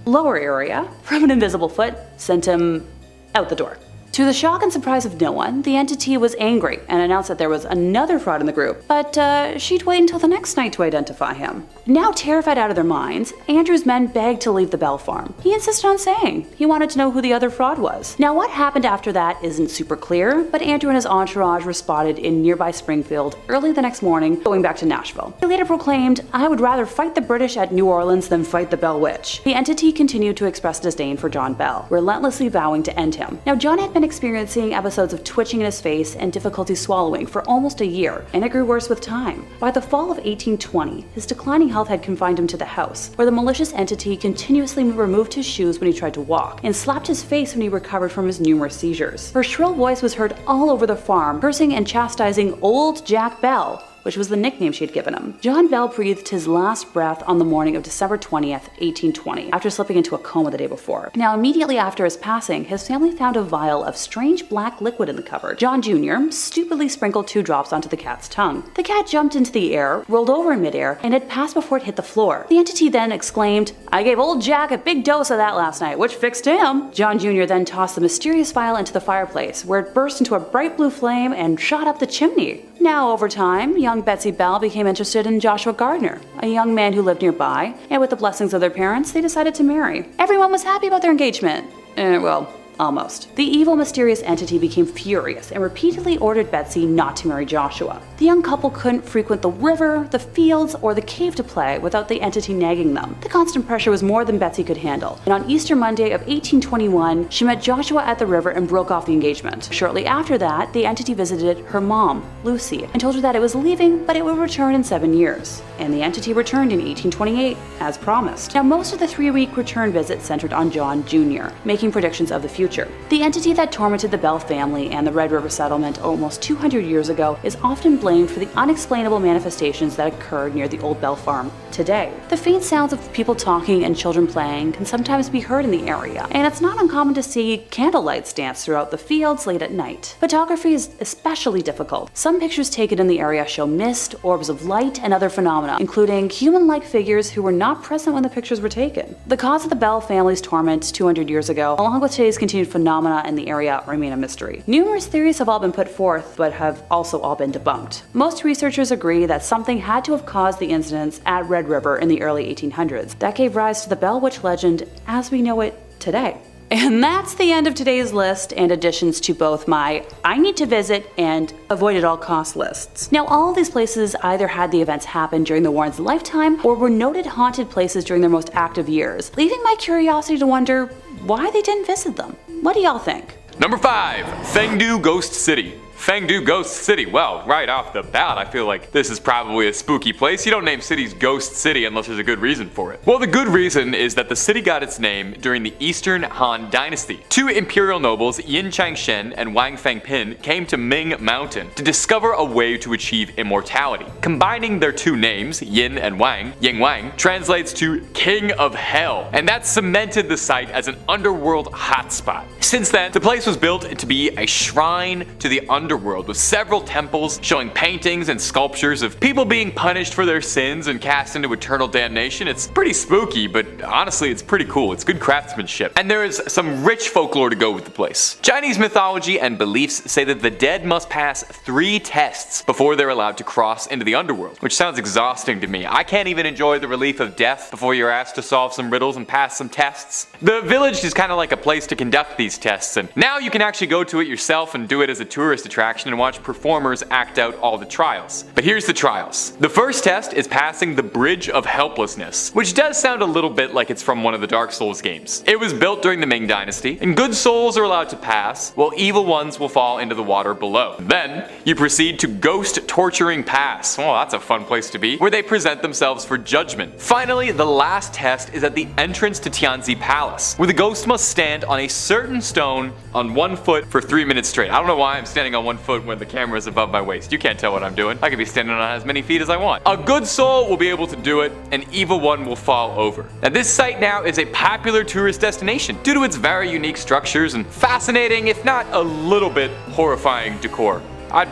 lower area from an invisible foot sent him out the door. To the shock and surprise of no one, the entity was angry and announced that there was another fraud in the group, but she'd wait until the next night to identify him. Now terrified out of their minds, Andrew's men begged to leave the Bell farm. He insisted on staying. He wanted to know who the other fraud was. Now what happened after that isn't super clear, but Andrew and his entourage were spotted in nearby Springfield early the next morning, going back to Nashville. He later proclaimed, "I would rather fight the British at New Orleans than fight the Bell Witch." The entity continued to express disdain for John Bell, relentlessly vowing to end him. Now John had been experiencing episodes of twitching in his face and difficulty swallowing for almost a year, and it grew worse with time. By the fall of 1820, his declining health had confined him to the house, where the malicious entity continuously removed his shoes when he tried to walk, and slapped his face when he recovered from his numerous seizures. Her shrill voice was heard all over the farm, cursing and chastising Old Jack Bell, which was the nickname she had given him. John Bell breathed his last breath on the morning of December 20th, 1820, after slipping into a coma the day before. Now, immediately after his passing, his family found a vial of strange black liquid in the cupboard. John Jr. stupidly sprinkled 2 drops onto the cat's tongue. The cat jumped into the air, rolled over in midair, and had passed before it hit the floor. The entity then exclaimed, "I gave old Jack a big dose of that last night, which fixed him." John Jr. then tossed the mysterious vial into the fireplace, where it burst into a bright blue flame and shot up the chimney. Now, over time, young Betsy Bell became interested in Joshua Gardner, a young man who lived nearby, and with the blessings of their parents, they decided to marry. Everyone was happy about their engagement. Well, almost. The evil, mysterious entity became furious and repeatedly ordered Betsy not to marry Joshua. The young couple couldn't frequent the river, the fields, or the cave to play without the entity nagging them. The constant pressure was more than Betsy could handle, and on Easter Monday of 1821, she met Joshua at the river and broke off the engagement. Shortly after that, the entity visited her mom, Lucy, and told her that it was leaving, but it would return in 7 years. And the entity returned in 1828, as promised. Now, most of the 3-week return visit centered on John Jr., making predictions of the future. The entity that tormented the Bell family and the Red River settlement almost 200 years ago is often blamed for the unexplainable manifestations that occurred near the old Bell farm today. The faint sounds of people talking and children playing can sometimes be heard in the area, and it's not uncommon to see candlelights dance throughout the fields late at night. Photography is especially difficult. Some pictures taken in the area show mist, orbs of light, and other phenomena, including human-like figures who were not present when the pictures were taken. The cause of the Bell family's torment 200 years ago, along with today's continued phenomena in the area, remain a mystery. Numerous theories have all been put forth, but have also all been debunked. Most researchers agree that something had to have caused the incidents at Red River in the early 1800s. That gave rise to the Bell Witch legend as we know it today. And that's the end of today's list and additions to both my I need to visit and avoid at all cost lists. Now, all of these places either had the events happen during the Warrens' lifetime or were noted haunted places during their most active years, leaving my curiosity to wonder why they didn't visit them. What do y'all think? Number 5, Fengdu Ghost City. Fengdu Ghost City. Well, right off the bat, I feel like this is probably a spooky place. You don't name cities Ghost City unless there's a good reason for it. Well, the good reason is that the city got its name during the Eastern Han Dynasty. 2 imperial nobles, Yin Changshen and Wang Fengpin, came to Ming Mountain to discover a way to achieve immortality. Combining their 2 names, Yin and Wang, Ying Wang, translates to King of Hell, and that cemented the site as an underworld hotspot. Since then, the place was built to be a shrine to the underworld with several temples showing paintings and sculptures of people being punished for their sins and cast into eternal damnation. It's pretty spooky, but honestly it's pretty cool. It's good craftsmanship. And there is some rich folklore to go with the place. Chinese mythology and beliefs say that the dead must pass 3 tests before they're allowed to cross into the underworld, which sounds exhausting to me. I can't even enjoy the relief of death before you're asked to solve some riddles and pass some tests. The village is kind of like a place to conduct these tests, and now you can actually go to it yourself and do it as a tourist attraction and watch performers act out all the trials. But here's the trials. The first test is passing the Bridge of Helplessness, which does sound a little bit like it's from one of the Dark Souls games. It was built during the Ming Dynasty, and good souls are allowed to pass, while evil ones will fall into the water below. Then, you proceed to Ghost Torturing Pass. Well, that's a fun place to be, where they present themselves for judgment. Finally, the last test is at the entrance to Tianzi Palace, where the ghost must stand on a certain stone on 1 foot for 3 minutes straight. I don't know why I'm standing on 1 foot when the camera is above my waist. You can't tell what I'm doing. I could be standing on as many feet as I want. A good soul will be able to do it, an evil one will fall over. Now this site now is a popular tourist destination due to its very unique structures and fascinating, if not a little bit horrifying decor. I'd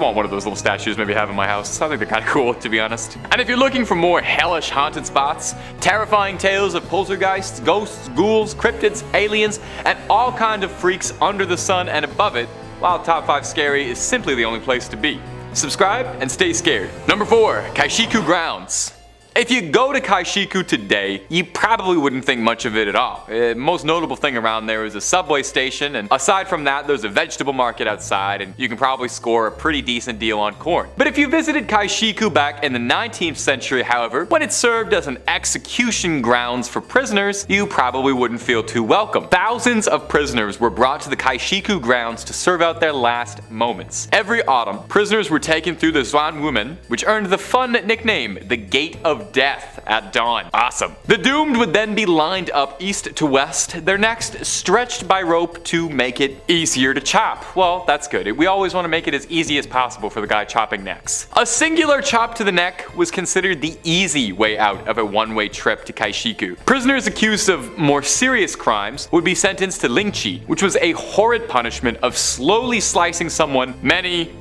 want one of those little statues maybe have in my house. I think they're kind of cool, to be honest. And if you're looking for more hellish haunted spots, terrifying tales of poltergeists, ghosts, ghouls, cryptids, aliens, and all kind of freaks under the sun and above it, while Top 5 Scary is simply the only place to be. Subscribe and stay scared. Number 4, Kaishiku Grounds. If you go to Kaishiku today, you probably wouldn't think much of it at all. Most notable thing around there is a subway station, and aside from that, there's a vegetable market outside, and you can probably score a pretty decent deal on corn. But if you visited Kaishiku back in the 19th century, however, when it served as an execution grounds for prisoners, you probably wouldn't feel too welcome. Thousands of prisoners were brought to the Kaishiku grounds to serve out their last moments. Every autumn, prisoners were taken through the Zwanwoman, which earned the fun nickname, the Gate of Death at dawn. Awesome. The doomed would then be lined up east to west, their necks stretched by rope to make it easier to chop. Well, that's good. We always want to make it as easy as possible for the guy chopping necks. A singular chop to the neck was considered the easy way out of a one-way trip to Kaishiku. Prisoners accused of more serious crimes would be sentenced to lingchi, which was a horrid punishment of slowly slicing someone many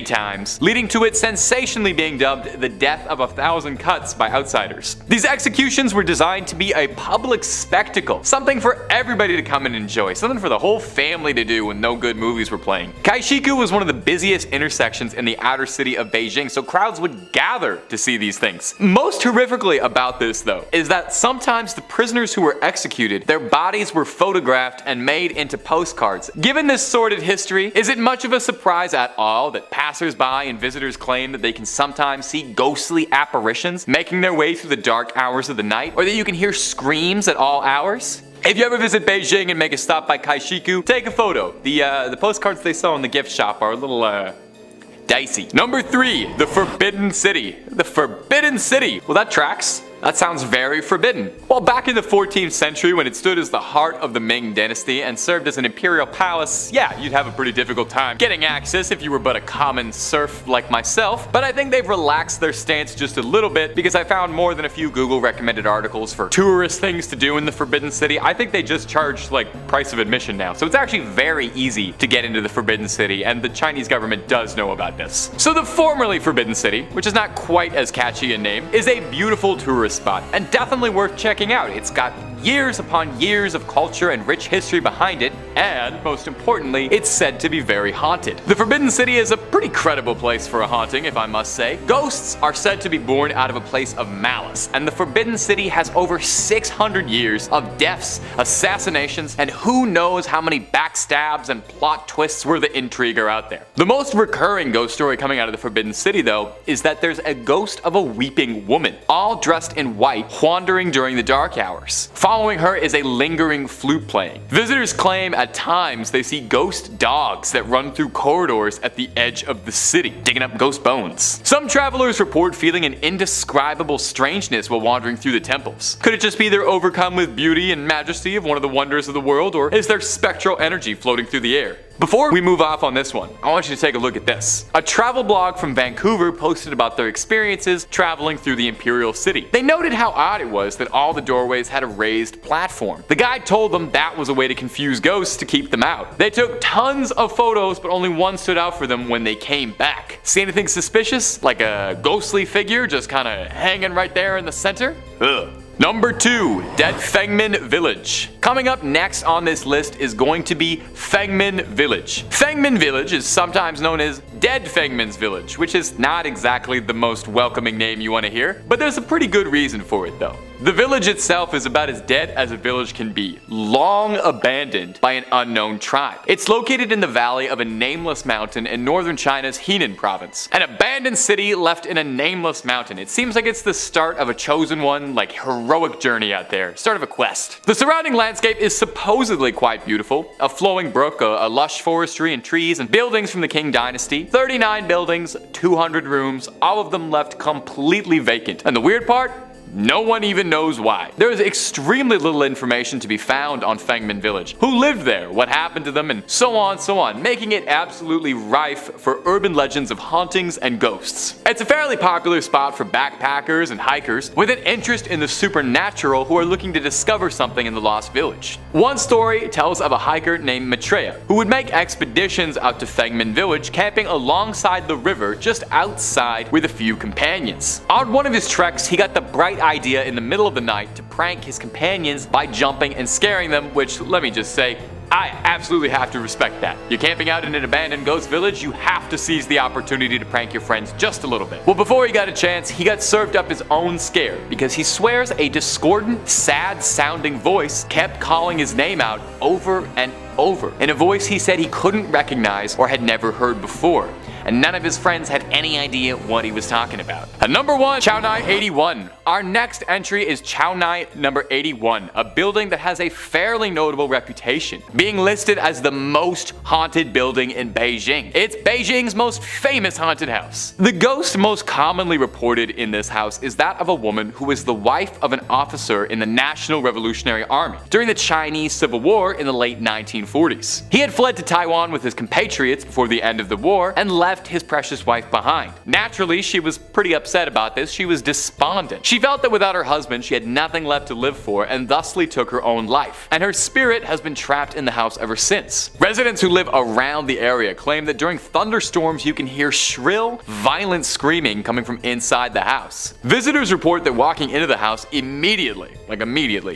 times, leading to it sensationally being dubbed the death of 1,000 cuts by outsiders. These executions were designed to be a public spectacle, something for everybody to come and enjoy, something for the whole family to do when no good movies were playing. Kaishiku was one of the busiest intersections in the outer city of Beijing, so crowds would gather to see these things. Most horrifically about this, though, is that sometimes the prisoners who were executed, their bodies were photographed and made into postcards. Given this sordid history, is it much of a surprise at all that passers-by and visitors claim that they can sometimes see ghostly apparitions making their way through the dark hours of the night, or that you can hear screams at all hours? If you ever visit Beijing and make a stop by Kaishiku, take a photo. The postcards they sell in the gift shop are a little, dicey. Number 3, the Forbidden City. The Forbidden City. Well, that tracks. That sounds very forbidden. Well, back in the 14th century, when it stood as the heart of the Ming dynasty and served as an imperial palace, yeah, you'd have a pretty difficult time getting access if you were but a common serf like myself. But I think they've relaxed their stance just a little bit, because I found more than a few Google recommended articles for tourist things to do in the Forbidden City. I think they just charge like price of admission now. So it's actually very easy to get into the Forbidden City, and the Chinese government does know about this. So the formerly Forbidden City, which is not quite as catchy a name, is a beautiful tourist spot and definitely worth checking out. It's got years upon years of culture and rich history behind it, and most importantly, it's said to be very haunted. The Forbidden City is a pretty credible place for a haunting, if I must say. Ghosts are said to be born out of a place of malice, and the Forbidden City has over 600 years of deaths, assassinations, and who knows how many backstabs and plot twists where the intrigue are out there. The most recurring ghost story coming out of the Forbidden City, though, is that there's a ghost of a weeping woman, all dressed in white, wandering during the dark hours. Following her is a lingering flute playing. Visitors claim at times they see ghost dogs that run through corridors at the edge of the city, digging up ghost bones. Some travelers report feeling an indescribable strangeness while wandering through the temples. Could it just be they're overcome with beauty and majesty of one of the wonders of the world, or is there spectral energy floating through the air? Before we move off on this one, I want you to take a look at this. A travel blog from Vancouver posted about their experiences traveling through the Imperial City. They noted how odd it was that all the doorways had a raised platform. The guide told them that was a way to confuse ghosts to keep them out. They took tons of photos, but only one stood out for them when they came back. See anything suspicious? Like a ghostly figure just kinda hanging right there in the center? Ugh. Number 2, Dead Fengmin Village. Coming up next on this list is going to be Fengmin Village. Fengmin Village is sometimes known as Dead Fengmin's Village, which is not exactly the most welcoming name you want to hear, but there's a pretty good reason for it though. The village itself is about as dead as a village can be, long abandoned by an unknown tribe. It's located in the valley of a nameless mountain in northern China's Henan province. An abandoned city left in a nameless mountain. It seems like it's the start of a chosen one, like heroic journey out there, start of a quest. The surrounding landscape is supposedly quite beautiful. A flowing brook, a lush forestry and trees, and buildings from the Qing dynasty. 39 buildings, 200 rooms, all of them left completely vacant. And the weird part? No one even knows why. There is extremely little information to be found on Fengman Village, who lived there, what happened to them, and so on, making it absolutely rife for urban legends of hauntings and ghosts. It's a fairly popular spot for backpackers and hikers with an interest in the supernatural who are looking to discover something in the lost village. One story tells of a hiker named Maitreya who would make expeditions out to Fengman Village, camping alongside the river just outside with a few companions. On one of his treks, he got the bright idea in the middle of the night to prank his companions by jumping and scaring them, which, let me just say, I absolutely have to respect that. You're camping out in an abandoned ghost village, you have to seize the opportunity to prank your friends just a little bit. Well, before he got a chance, he got served up his own scare because he swears a discordant, sad sounding voice kept calling his name out over and over, in a voice he said he couldn't recognize or had never heard before, and none of his friends had any idea what he was talking about. At number 1, Chaonei 81. Our next entry is Chaonei number 81, a building that has a fairly notable reputation, being listed as the most haunted building in Beijing. It's Beijing's most famous haunted house. The ghost most commonly reported in this house is that of a woman who was the wife of an officer in the National Revolutionary Army during the Chinese Civil War in the late 1940s. He had fled to Taiwan with his compatriots before the end of the war and left his precious wife behind. Naturally, she was pretty upset about this. She was despondent. She felt that without her husband, she had nothing left to live for and thusly took her own life. And her spirit has been trapped in the house ever since. Residents who live around the area claim that during thunderstorms you can hear shrill, violent screaming coming from inside the house. Visitors report that walking into the house immediately,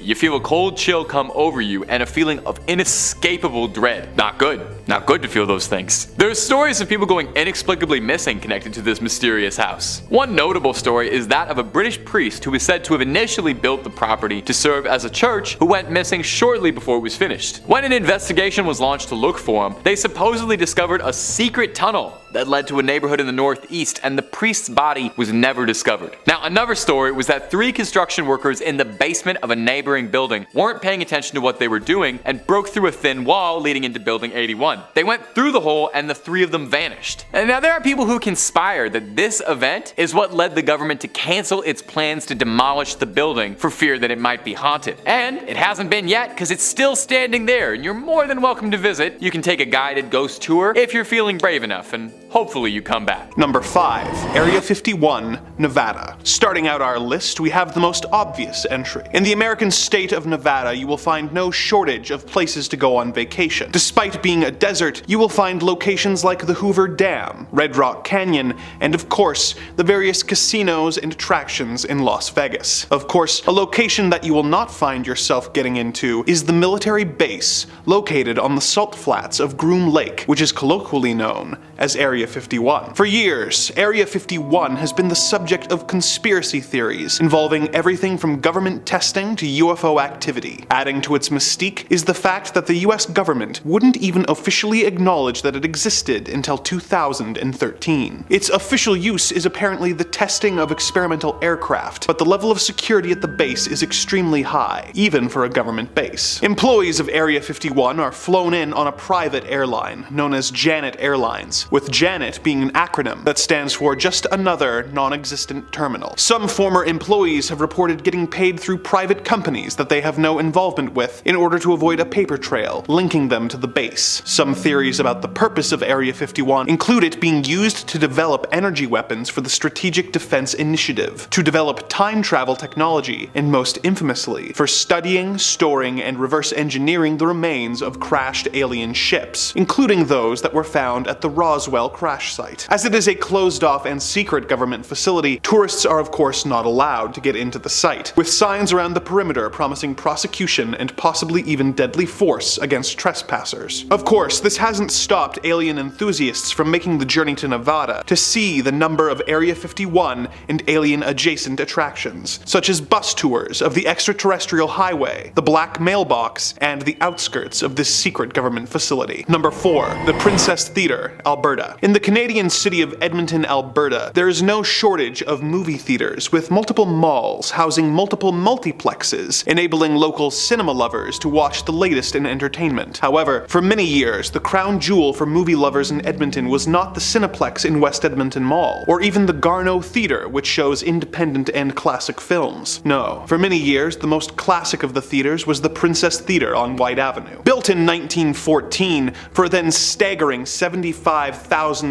you feel a cold chill come over you and a feeling of inescapable dread. Not good. Not good to feel those things. There's stories of people going inexplicably missing connected to this mysterious house. One notable story is that of a British priest who is said to have initially built the property to serve as a church who went missing shortly before it was finished. When an investigation was launched to look for him, they supposedly discovered a secret tunnel that led to a neighborhood in the northeast, and the priest's body was never discovered. Now, another story was that 3 construction workers in the basement of a neighboring building weren't paying attention to what they were doing and broke through a thin wall leading into building 81. They went through the hole and the 3 of them vanished. And now there are people who conspire that this event is what led the government to cancel its plans to demolish the building for fear that it might be haunted. And it hasn't been yet because it's still standing there, and you're more than welcome to visit. You can take a guided ghost tour if you're feeling brave enough, and hopefully you come back. Number 5. Area 51, Nevada. Starting out our list, we have the most obvious entry. In the American state of Nevada, you will find no shortage of places to go on vacation. Despite being a desert, you will find locations like the Hoover Dam, Red Rock Canyon, and of course, the various casinos and attractions in Las Vegas. Of course, a location that you will not find yourself getting into is the military base located on the salt flats of Groom Lake, which is colloquially known as Area 51. For years, Area 51 has been the subject of conspiracy theories involving everything from government testing to UFO activity. Adding to its mystique is the fact that the US government wouldn't even officially acknowledge that it existed until 2013. Its official use is apparently the testing of experimental aircraft, but the level of security at the base is extremely high, even for a government base. Employees of Area 51 are flown in on a private airline known as Janet Airlines, with Janet being an acronym that stands for just another non-existent terminal. Some former employees have reported getting paid through private companies that they have no involvement with in order to avoid a paper trail linking them to the base. Some theories about the purpose of Area 51 include it being used to develop energy weapons for the Strategic Defense Initiative, to develop time travel technology, and most infamously, for studying, storing, and reverse engineering the remains of crashed alien ships, including those that were found at the Roswell crash site. As it is a closed-off and secret government facility, tourists are of course not allowed to get into the site, with signs around the perimeter promising prosecution and possibly even deadly force against trespassers. Of course, this hasn't stopped alien enthusiasts from making the journey to Nevada to see the number of Area 51 and alien-adjacent attractions, such as bus tours of the extraterrestrial highway, the Black Mailbox, and the outskirts of this secret government facility. Number 4. The Princess Theater, Alberta. In In the Canadian city of Edmonton, Alberta, there is no shortage of movie theaters, with multiple malls housing multiple multiplexes, enabling local cinema lovers to watch the latest in entertainment. However, for many years, the crown jewel for movie lovers in Edmonton was not the Cineplex in West Edmonton Mall, or even the Garneau Theatre, which shows independent and classic films. No, for many years, the most classic of the theaters was the Princess Theatre on White Avenue. Built in 1914 for a then staggering $75,000,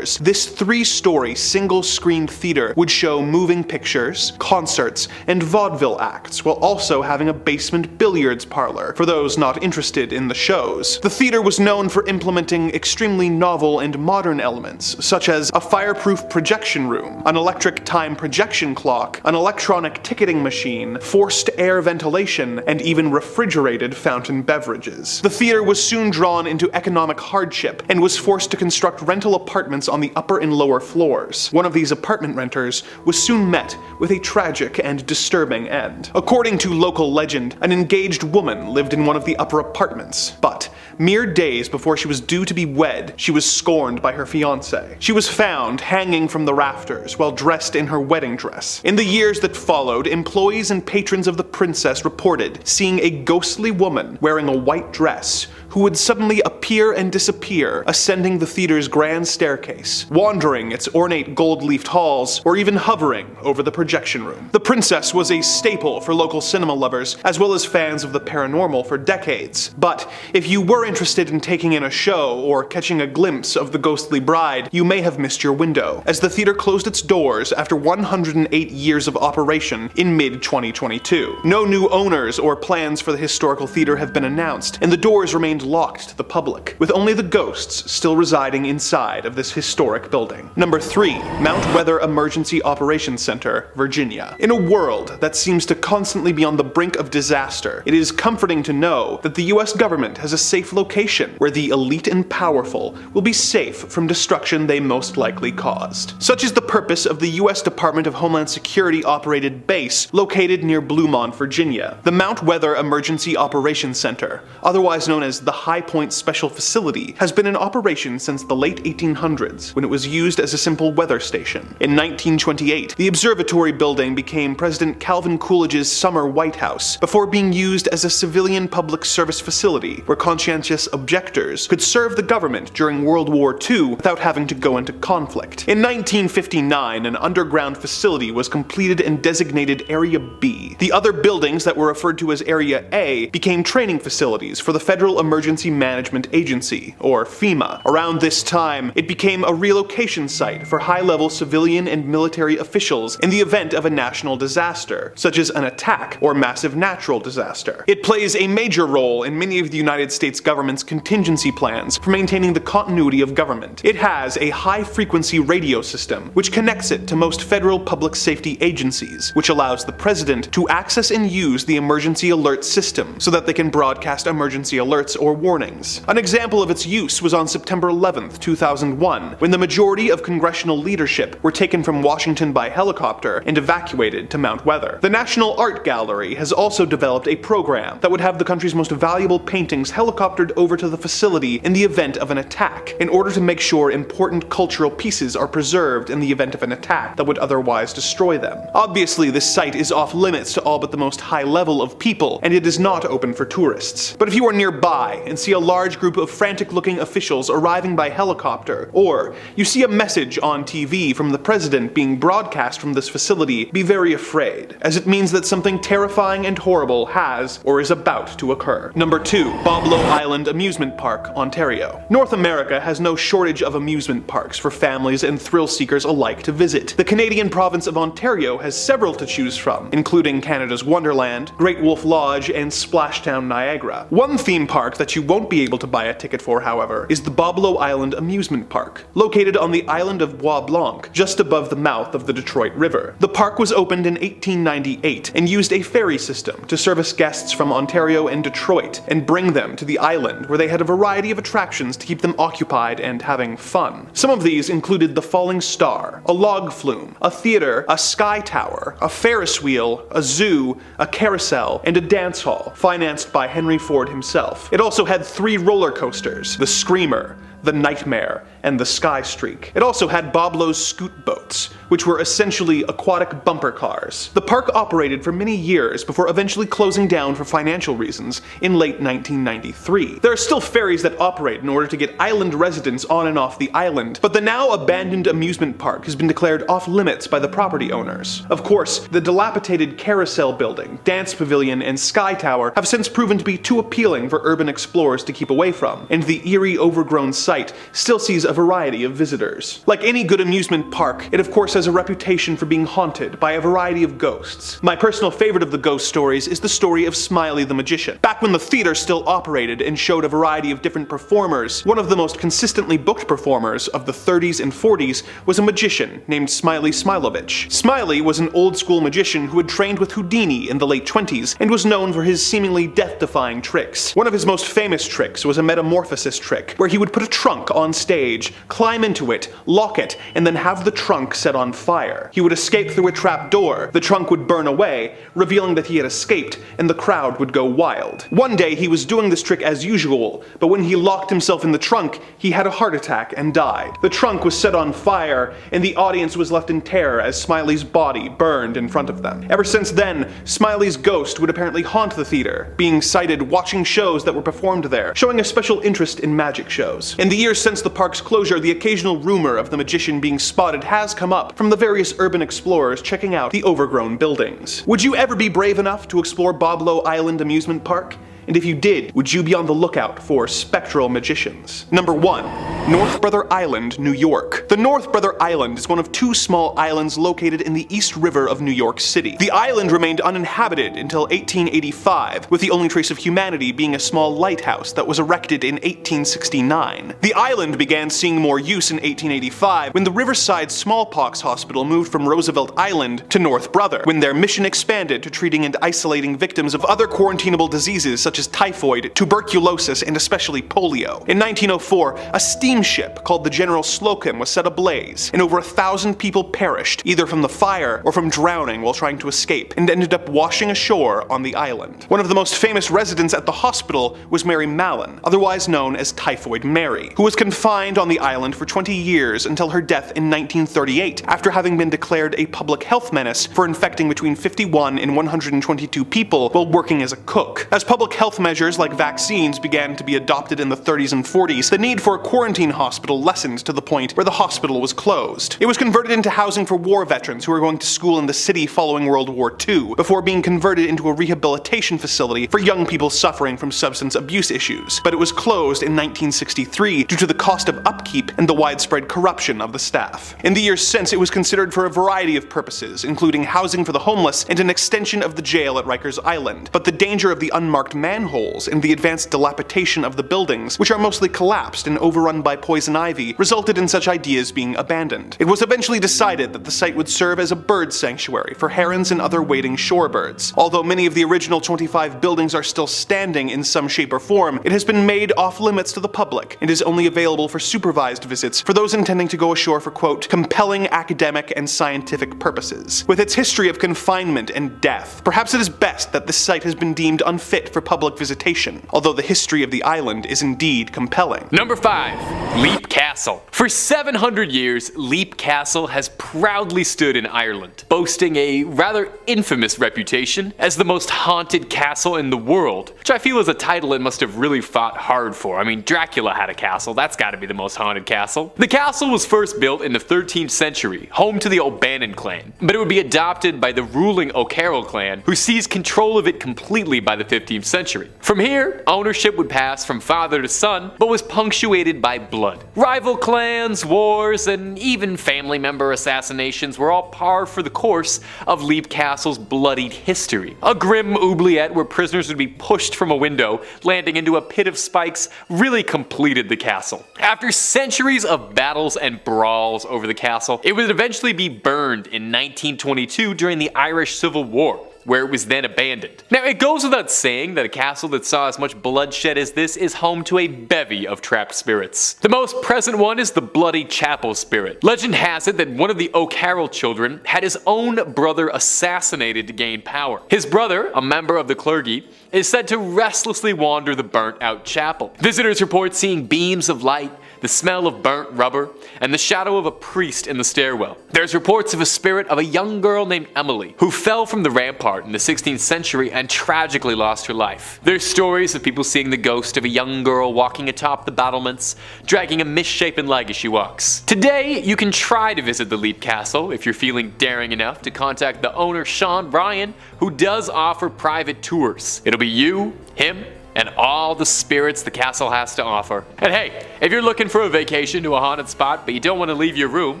this three-story single-screen theater would show moving pictures, concerts, and vaudeville acts, while also having a basement billiards parlor for those not interested in the shows. The theater was known for implementing extremely novel and modern elements, such as a fireproof projection room, an electric time projection clock, an electronic ticketing machine, forced air ventilation, and even refrigerated fountain beverages. The theater was soon drawn into economic hardship and was forced to construct rental apartments on the upper and lower floors. One of these apartment renters was soon met with a tragic and disturbing end. According to local legend, an engaged woman lived in one of the upper apartments, but mere days before she was due to be wed, she was scorned by her fiancé. She was found hanging from the rafters while dressed in her wedding dress. In the years that followed, employees and patrons of the princess reported seeing a ghostly woman wearing a white dress who would suddenly appear and disappear, ascending the theater's grand staircase, wandering its ornate gold-leafed halls, or even hovering over the projection room. The princess was a staple for local cinema lovers, as well as fans of the paranormal for decades. But if you were interested in taking in a show or catching a glimpse of the ghostly bride, you may have missed your window, as the theater closed its doors after 108 years of operation in mid-2022. No new owners or plans for the historical theater have been announced, and the doors remained locked to the public, with only the ghosts still residing inside of this historic building. Number 3. Mount Weather Emergency Operations Center, Virginia. In a world that seems to constantly be on the brink of disaster, it is comforting to know that the US government has a safe location where the elite and powerful will be safe from destruction they most likely caused. Such is the purpose of the US Department of Homeland Security operated base located near Bluemont, Virginia. The Mount Weather Emergency Operations Center, otherwise known as the High Point Special Facility, has been in operation since the late 1800s, when it was used as a simple weather station. In 1928, the observatory building became President Calvin Coolidge's summer White House, before being used as a civilian public service facility where conscientious objectors could serve the government during World War II without having to go into conflict. In 1959, an underground facility was completed and designated Area B. The other buildings that were referred to as Area A became training facilities for the Federal Emergency Management Agency, or FEMA. Around this time, it became a relocation site for high-level civilian and military officials in the event of a national disaster, such as an attack or massive natural disaster. It plays a major role in many of the United States government's contingency plans for maintaining the continuity of government. It has a high-frequency radio system, which connects it to most federal public safety agencies, which allows the president to access and use the emergency alert system so that they can broadcast emergency alerts or warnings. An example of its use was on September 11, 2001, when the majority of congressional leadership were taken from Washington by helicopter and evacuated to Mount Weather. The National Art Gallery has also developed a program that would have the country's most valuable paintings helicoptered over to the facility in the event of an attack, in order to make sure important cultural pieces are preserved in the event of an attack that would otherwise destroy them. Obviously, this site is off limits to all but the most high level of people, and it is not open for tourists. But if you are nearby and see a large group of frantic-looking officials arriving by helicopter, or you see a message on TV from the president being broadcast from this facility, be very afraid, as it means that something terrifying and horrible has or is about to occur. Number 2. Boblo Island Amusement Park, Ontario. North America has no shortage of amusement parks for families and thrill seekers alike to visit. The Canadian province of Ontario has several to choose from, including Canada's Wonderland, Great Wolf Lodge, and Splashtown Niagara. One theme park that you won't be able to buy a ticket for, however, is the Boblo Island Amusement Park, located on the island of Bois Blanc, just above the mouth of the Detroit River. The park was opened in 1898 and used a ferry system to service guests from Ontario and Detroit and bring them to the island, where they had a variety of attractions to keep them occupied and having fun. Some of these included the Falling Star, a log flume, a theater, a sky tower, a Ferris wheel, a zoo, a carousel, and a dance hall, financed by Henry Ford himself. It also had 3 roller coasters: the Screamer, the Nightmare, and the Sky Streak. It also had Boblo's scoot boats, which were essentially aquatic bumper cars. The park operated for many years before eventually closing down for financial reasons in late 1993. There are still ferries that operate in order to get island residents on and off the island, but the now abandoned amusement park has been declared off limits by the property owners. Of course, the dilapidated carousel building, dance pavilion, and sky tower have since proven to be too appealing for urban explorers to keep away from, and the eerie overgrown site still sees a variety of visitors. Like any good amusement park, it of course has a reputation for being haunted by a variety of ghosts. My personal favorite of the ghost stories is the story of Smiley the Magician. Back when the theater still operated and showed a variety of different performers, one of the most consistently booked performers of the 30s and 40s was a magician named Smiley Smilovich. Smiley was an old-school magician who had trained with Houdini in the late 20s and was known for his seemingly death-defying tricks. One of his most famous tricks was a metamorphosis trick, where he would put a trunk on stage, climb into it, lock it, and then have the trunk set on fire. He would escape through a trap door, the trunk would burn away, revealing that he had escaped, and the crowd would go wild. One day he was doing this trick as usual, but when he locked himself in the trunk, he had a heart attack and died. The trunk was set on fire, and the audience was left in terror as Smiley's body burned in front of them. Ever since then, Smiley's ghost would apparently haunt the theater, being sighted watching shows that were performed there, showing a special interest in magic shows. In the years since the park's closure, the occasional rumor of the magician being spotted has come up from the various urban explorers checking out the overgrown buildings. Would you ever be brave enough to explore Boblo Island Amusement Park? And if you did, would you be on the lookout for spectral magicians? Number 1. North Brother Island, New York. The North Brother Island is one of 2 small islands located in the East River of New York City. The island remained uninhabited until 1885, with the only trace of humanity being a small lighthouse that was erected in 1869. The island began seeing more use in 1885 when the Riverside Smallpox Hospital moved from Roosevelt Island to North Brother, when their mission expanded to treating and isolating victims of other quarantinable diseases such as typhoid, tuberculosis, and especially polio. In 1904, a steamship called the General Slocum was set ablaze, and over 1,000 people perished, either from the fire or from drowning while trying to escape, and ended up washing ashore on the island. One of the most famous residents at the hospital was Mary Mallon, otherwise known as Typhoid Mary, who was confined on the island for 20 years until her death in 1938, after having been declared a public health menace for infecting between 51 and 122 people while working as a cook. As public health measures like vaccines began to be adopted in the 30s and 40s, the need for a quarantine hospital lessened to the point where the hospital was closed. It was converted into housing for war veterans who were going to school in the city following World War II, before being converted into a rehabilitation facility for young people suffering from substance abuse issues. But it was closed in 1963 due to the cost of upkeep and the widespread corruption of the staff. In the years since, it was considered for a variety of purposes, including housing for the homeless and an extension of the jail at Rikers Island. But the danger of the unmarked manholes and the advanced dilapidation of the buildings, which are mostly collapsed and overrun by poison ivy, resulted in such ideas being abandoned. It was eventually decided that the site would serve as a bird sanctuary for herons and other wading shorebirds. Although many of the original 25 buildings are still standing in some shape or form, it has been made off limits to the public and is only available for supervised visits for those intending to go ashore for, quote, compelling academic and scientific purposes. With its history of confinement and death, perhaps it is best that this site has been deemed unfit for public visitation, although the history of the island is indeed compelling. Number 5. Leap Castle. For 700 years, Leap Castle has proudly stood in Ireland, boasting a rather infamous reputation as the most haunted castle in the world, which I feel is a title it must have really fought hard for. I mean, Dracula had a castle, that's gotta be the most haunted castle. The castle was first built in the 13th century, home to the O'Bannon clan, but it would be adopted by the ruling O'Carroll clan, who seized control of it completely by the 15th century. From here, ownership would pass from father to son, but was punctuated by blood. Rival clans, wars, and even family member assassinations were all par for the course of Leap Castle's bloodied history. A grim oubliette where prisoners would be pushed from a window, landing into a pit of spikes, really completed the castle. After centuries of battles and brawls over the castle, it would eventually be burned in 1922 during the Irish Civil War, where it was then abandoned. Now, it goes without saying that a castle that saw as much bloodshed as this is home to a bevy of trapped spirits. The most present one is the Bloody Chapel spirit. Legend has it that one of the O'Carroll children had his own brother assassinated to gain power. His brother, a member of the clergy, is said to restlessly wander the burnt-out chapel. Visitors report seeing beams of light, the smell of burnt rubber, and the shadow of a priest in the stairwell. There's reports of a spirit of a young girl named Emily, who fell from the rampart in the 16th century and tragically lost her life. There's stories of people seeing the ghost of a young girl walking atop the battlements, dragging a misshapen leg as she walks. Today, you can try to visit the Leap Castle if you're feeling daring enough to contact the owner Sean Ryan, who does offer private tours. It'll be you, him, and all the spirits the castle has to offer. And hey, if you're looking for a vacation to a haunted spot but you don't want to leave your room,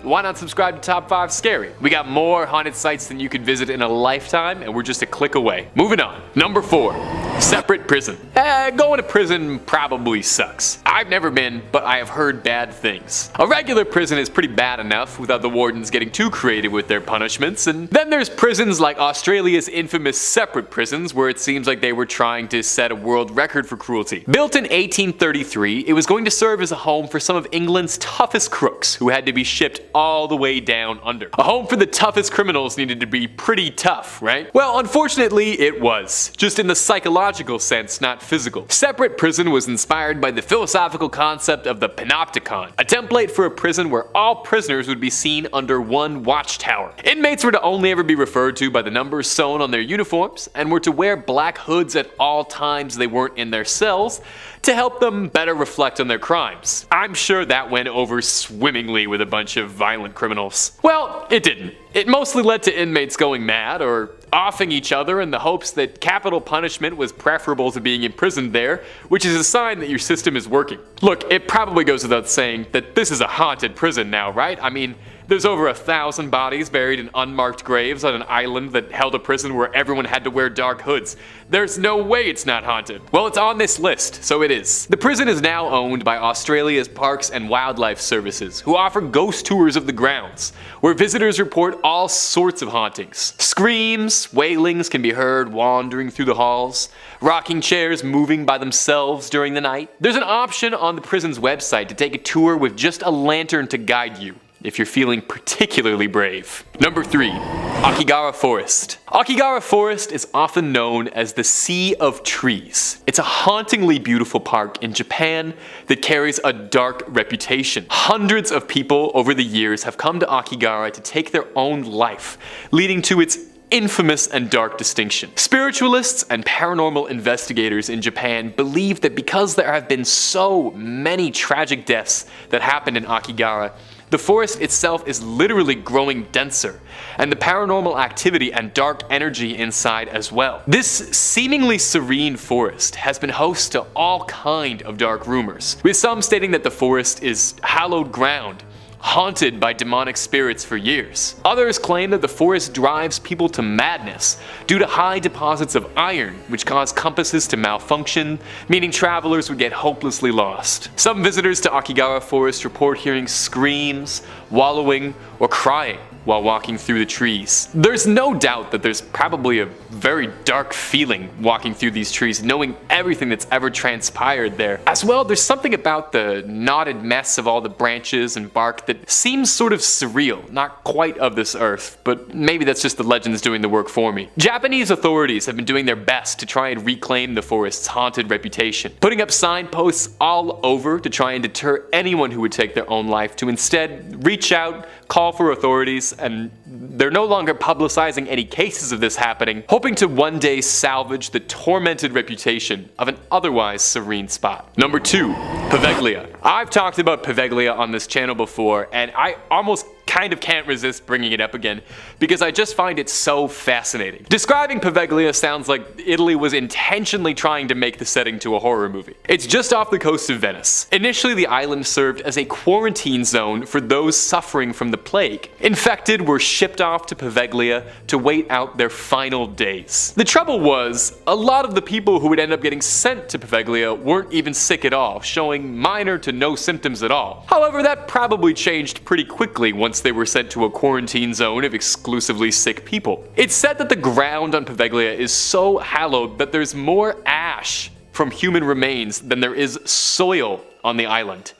why not subscribe to Top 5 Scary? We got more haunted sites than you could visit in a lifetime, and we're just a click away. Moving on. Number 4. Separate prison. Going to prison probably sucks. I've never been, but I have heard bad things. A regular prison is pretty bad enough without the wardens getting too creative with their punishments, and then there's prisons like Australia's infamous separate prisons, where it seems like they were trying to set a world record for cruelty. Built in 1833, it was going to serve as a home for some of England's toughest crooks who had to be shipped all the way down under. A home for the toughest criminals needed to be pretty tough, right? Well, unfortunately, it was. Just in the psychological sense, not physical. Separate prison was inspired by the philosophical concept of the panopticon, a template for a prison where all prisoners would be seen under one watchtower. Inmates were to only ever be referred to by the numbers sewn on their uniforms, and were to wear black hoods at all times they weren't in their cells to help them better reflect on their crimes. I'm sure that went over swimmingly with a bunch of violent criminals. Well, it didn't. It mostly led to inmates going mad or offing each other in the hopes that capital punishment was preferable to being imprisoned there, which is a sign that your system is working. Look, it probably goes without saying that this is a haunted prison now, right? I mean, there's over 1,000 bodies buried in unmarked graves on an island that held a prison where everyone had to wear dark hoods. There's no way it's not haunted. Well, it's on this list, so it is. The prison is now owned by Australia's Parks and Wildlife Services, who offer ghost tours of the grounds, where visitors report all sorts of hauntings. Screams, wailings can be heard wandering through the halls, rocking chairs moving by themselves during the night. There's an option on the prison's website to take a tour with just a lantern to guide you, if you're feeling particularly brave. Number 3. Akigara Forest. Akigara Forest is often known as the Sea of Trees. It's a hauntingly beautiful park in Japan that carries a dark reputation. Hundreds of people over the years have come to Akigara to take their own life, leading to its infamous and dark distinction. Spiritualists and paranormal investigators in Japan believe that because there have been so many tragic deaths that happened in Akigara, the forest itself is literally growing denser, and the paranormal activity and dark energy inside as well. This seemingly serene forest has been host to all kind of dark rumors, with some stating that the forest is hallowed ground, haunted by demonic spirits for years. Others claim that the forest drives people to madness due to high deposits of iron, which cause compasses to malfunction, meaning travelers would get hopelessly lost. Some visitors to Akigara Forest report hearing screams, wallowing, or crying while walking through the trees. There's no doubt that there's probably a very dark feeling walking through these trees, knowing everything that's ever transpired there. As well, there's something about the knotted mess of all the branches and bark that seems sort of surreal, not quite of this earth, but maybe that's just the legends doing the work for me. Japanese authorities have been doing their best to try and reclaim the forest's haunted reputation, putting up signposts all over to try and deter anyone who would take their own life to instead reach out, call for authorities, and they're no longer publicizing any cases of this happening, hoping to one day salvage the tormented reputation of an otherwise serene spot. Number 2. Poveglia. I've talked about Poveglia on this channel before, and I almost kind of can't resist bringing it up again because I just find it so fascinating. Describing Poveglia sounds like Italy was intentionally trying to make the setting to a horror movie. It's just off the coast of Venice. Initially, the island served as a quarantine zone for those suffering from the plague. Infected were shipped off to Poveglia to wait out their final days. The trouble was, a lot of the people who would end up getting sent to Poveglia weren't even sick at all, showing minor to no symptoms at all. However, that probably changed pretty quickly once they were sent to a quarantine zone of exclusively sick people. It's said that the ground on Poveglia is so hallowed that there's more ash from human remains than there is soil on the island.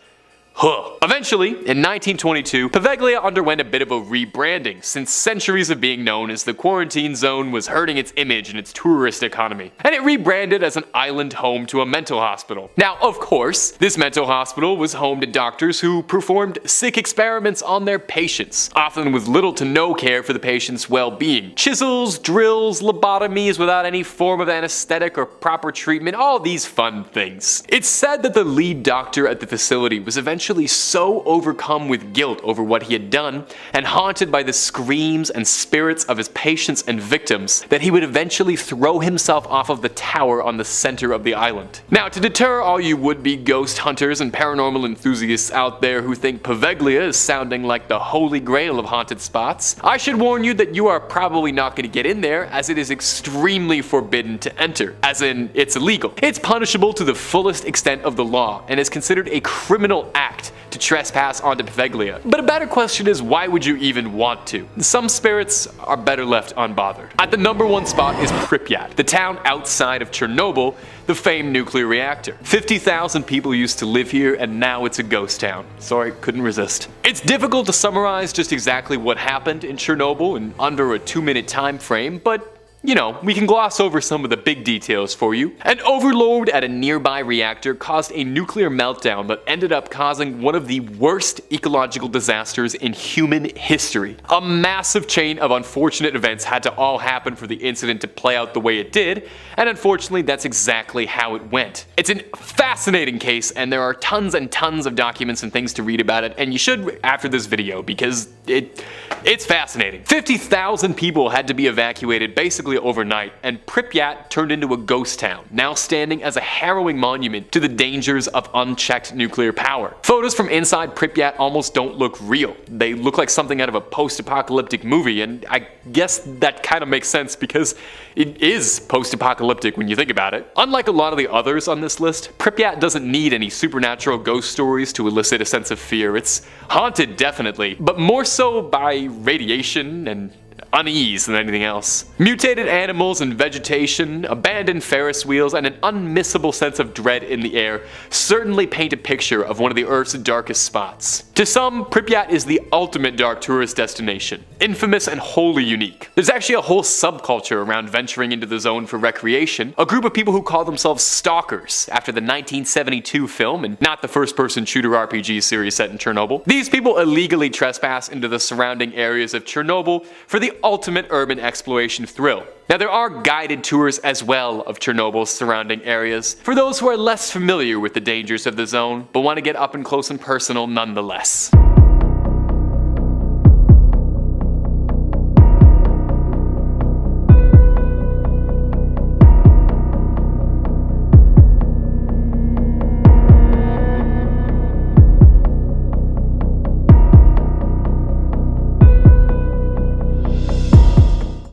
Eventually, in 1922, Poveglia underwent a bit of a rebranding, since centuries of being known as the quarantine zone was hurting its image and its tourist economy, and it rebranded as an island home to a mental hospital. Now, of course, this mental hospital was home to doctors who performed sick experiments on their patients, often with little to no care for the patient's well-being. Chisels, drills, lobotomies without any form of anesthetic or proper treatment, all these fun things. It's said that the lead doctor at the facility was eventually so overcome with guilt over what he had done and haunted by the screams and spirits of his patients and victims that he would eventually throw himself off of the tower on the center of the island. Now, to deter all you would-be ghost hunters and paranormal enthusiasts out there who think Poveglia is sounding like the holy grail of haunted spots, I should warn you that you are probably not going to get in there, as it is extremely forbidden to enter, as in it's illegal. It's punishable to the fullest extent of the law and is considered a criminal act to trespass onto Poveglia. But a better question is, why would you even want to? Some spirits are better left unbothered. At the number one spot is Pripyat, the town outside of Chernobyl, the famed nuclear reactor. 50,000 people used to live here, and now it's a ghost town. Sorry, couldn't resist. It's difficult to summarize just exactly what happened in Chernobyl in under a 2-minute time frame, but you know, we can gloss over some of the big details for you. An overload at a nearby reactor caused a nuclear meltdown that ended up causing one of the worst ecological disasters in human history. A massive chain of unfortunate events had to all happen for the incident to play out the way it did, and unfortunately that's exactly how it went. It's a fascinating case, and there are tons and tons of documents and things to read about it, and you should after this video because it's fascinating. 50,000 people had to be evacuated basically overnight, and Pripyat turned into a ghost town, now standing as a harrowing monument to the dangers of unchecked nuclear power. Photos from inside Pripyat almost don't look real. They look like something out of a post-apocalyptic movie, and I guess that kind of makes sense because it is post-apocalyptic when you think about it. Unlike a lot of the others on this list, Pripyat doesn't need any supernatural ghost stories to elicit a sense of fear. It's haunted, definitely, but more so by radiation and unease than anything else. Mutated animals and vegetation, abandoned Ferris wheels, and an unmissable sense of dread in the air certainly paint a picture of one of the Earth's darkest spots. To some, Pripyat is the ultimate dark tourist destination, infamous and wholly unique. There's actually a whole subculture around venturing into the zone for recreation, a group of people who call themselves stalkers after the 1972 film and not the first-person shooter RPG series set in Chernobyl. These people illegally trespass into the surrounding areas of Chernobyl for the ultimate urban exploration thrill. Now, there are guided tours as well of Chernobyl's surrounding areas for those who are less familiar with the dangers of the zone but want to get up and close and personal nonetheless.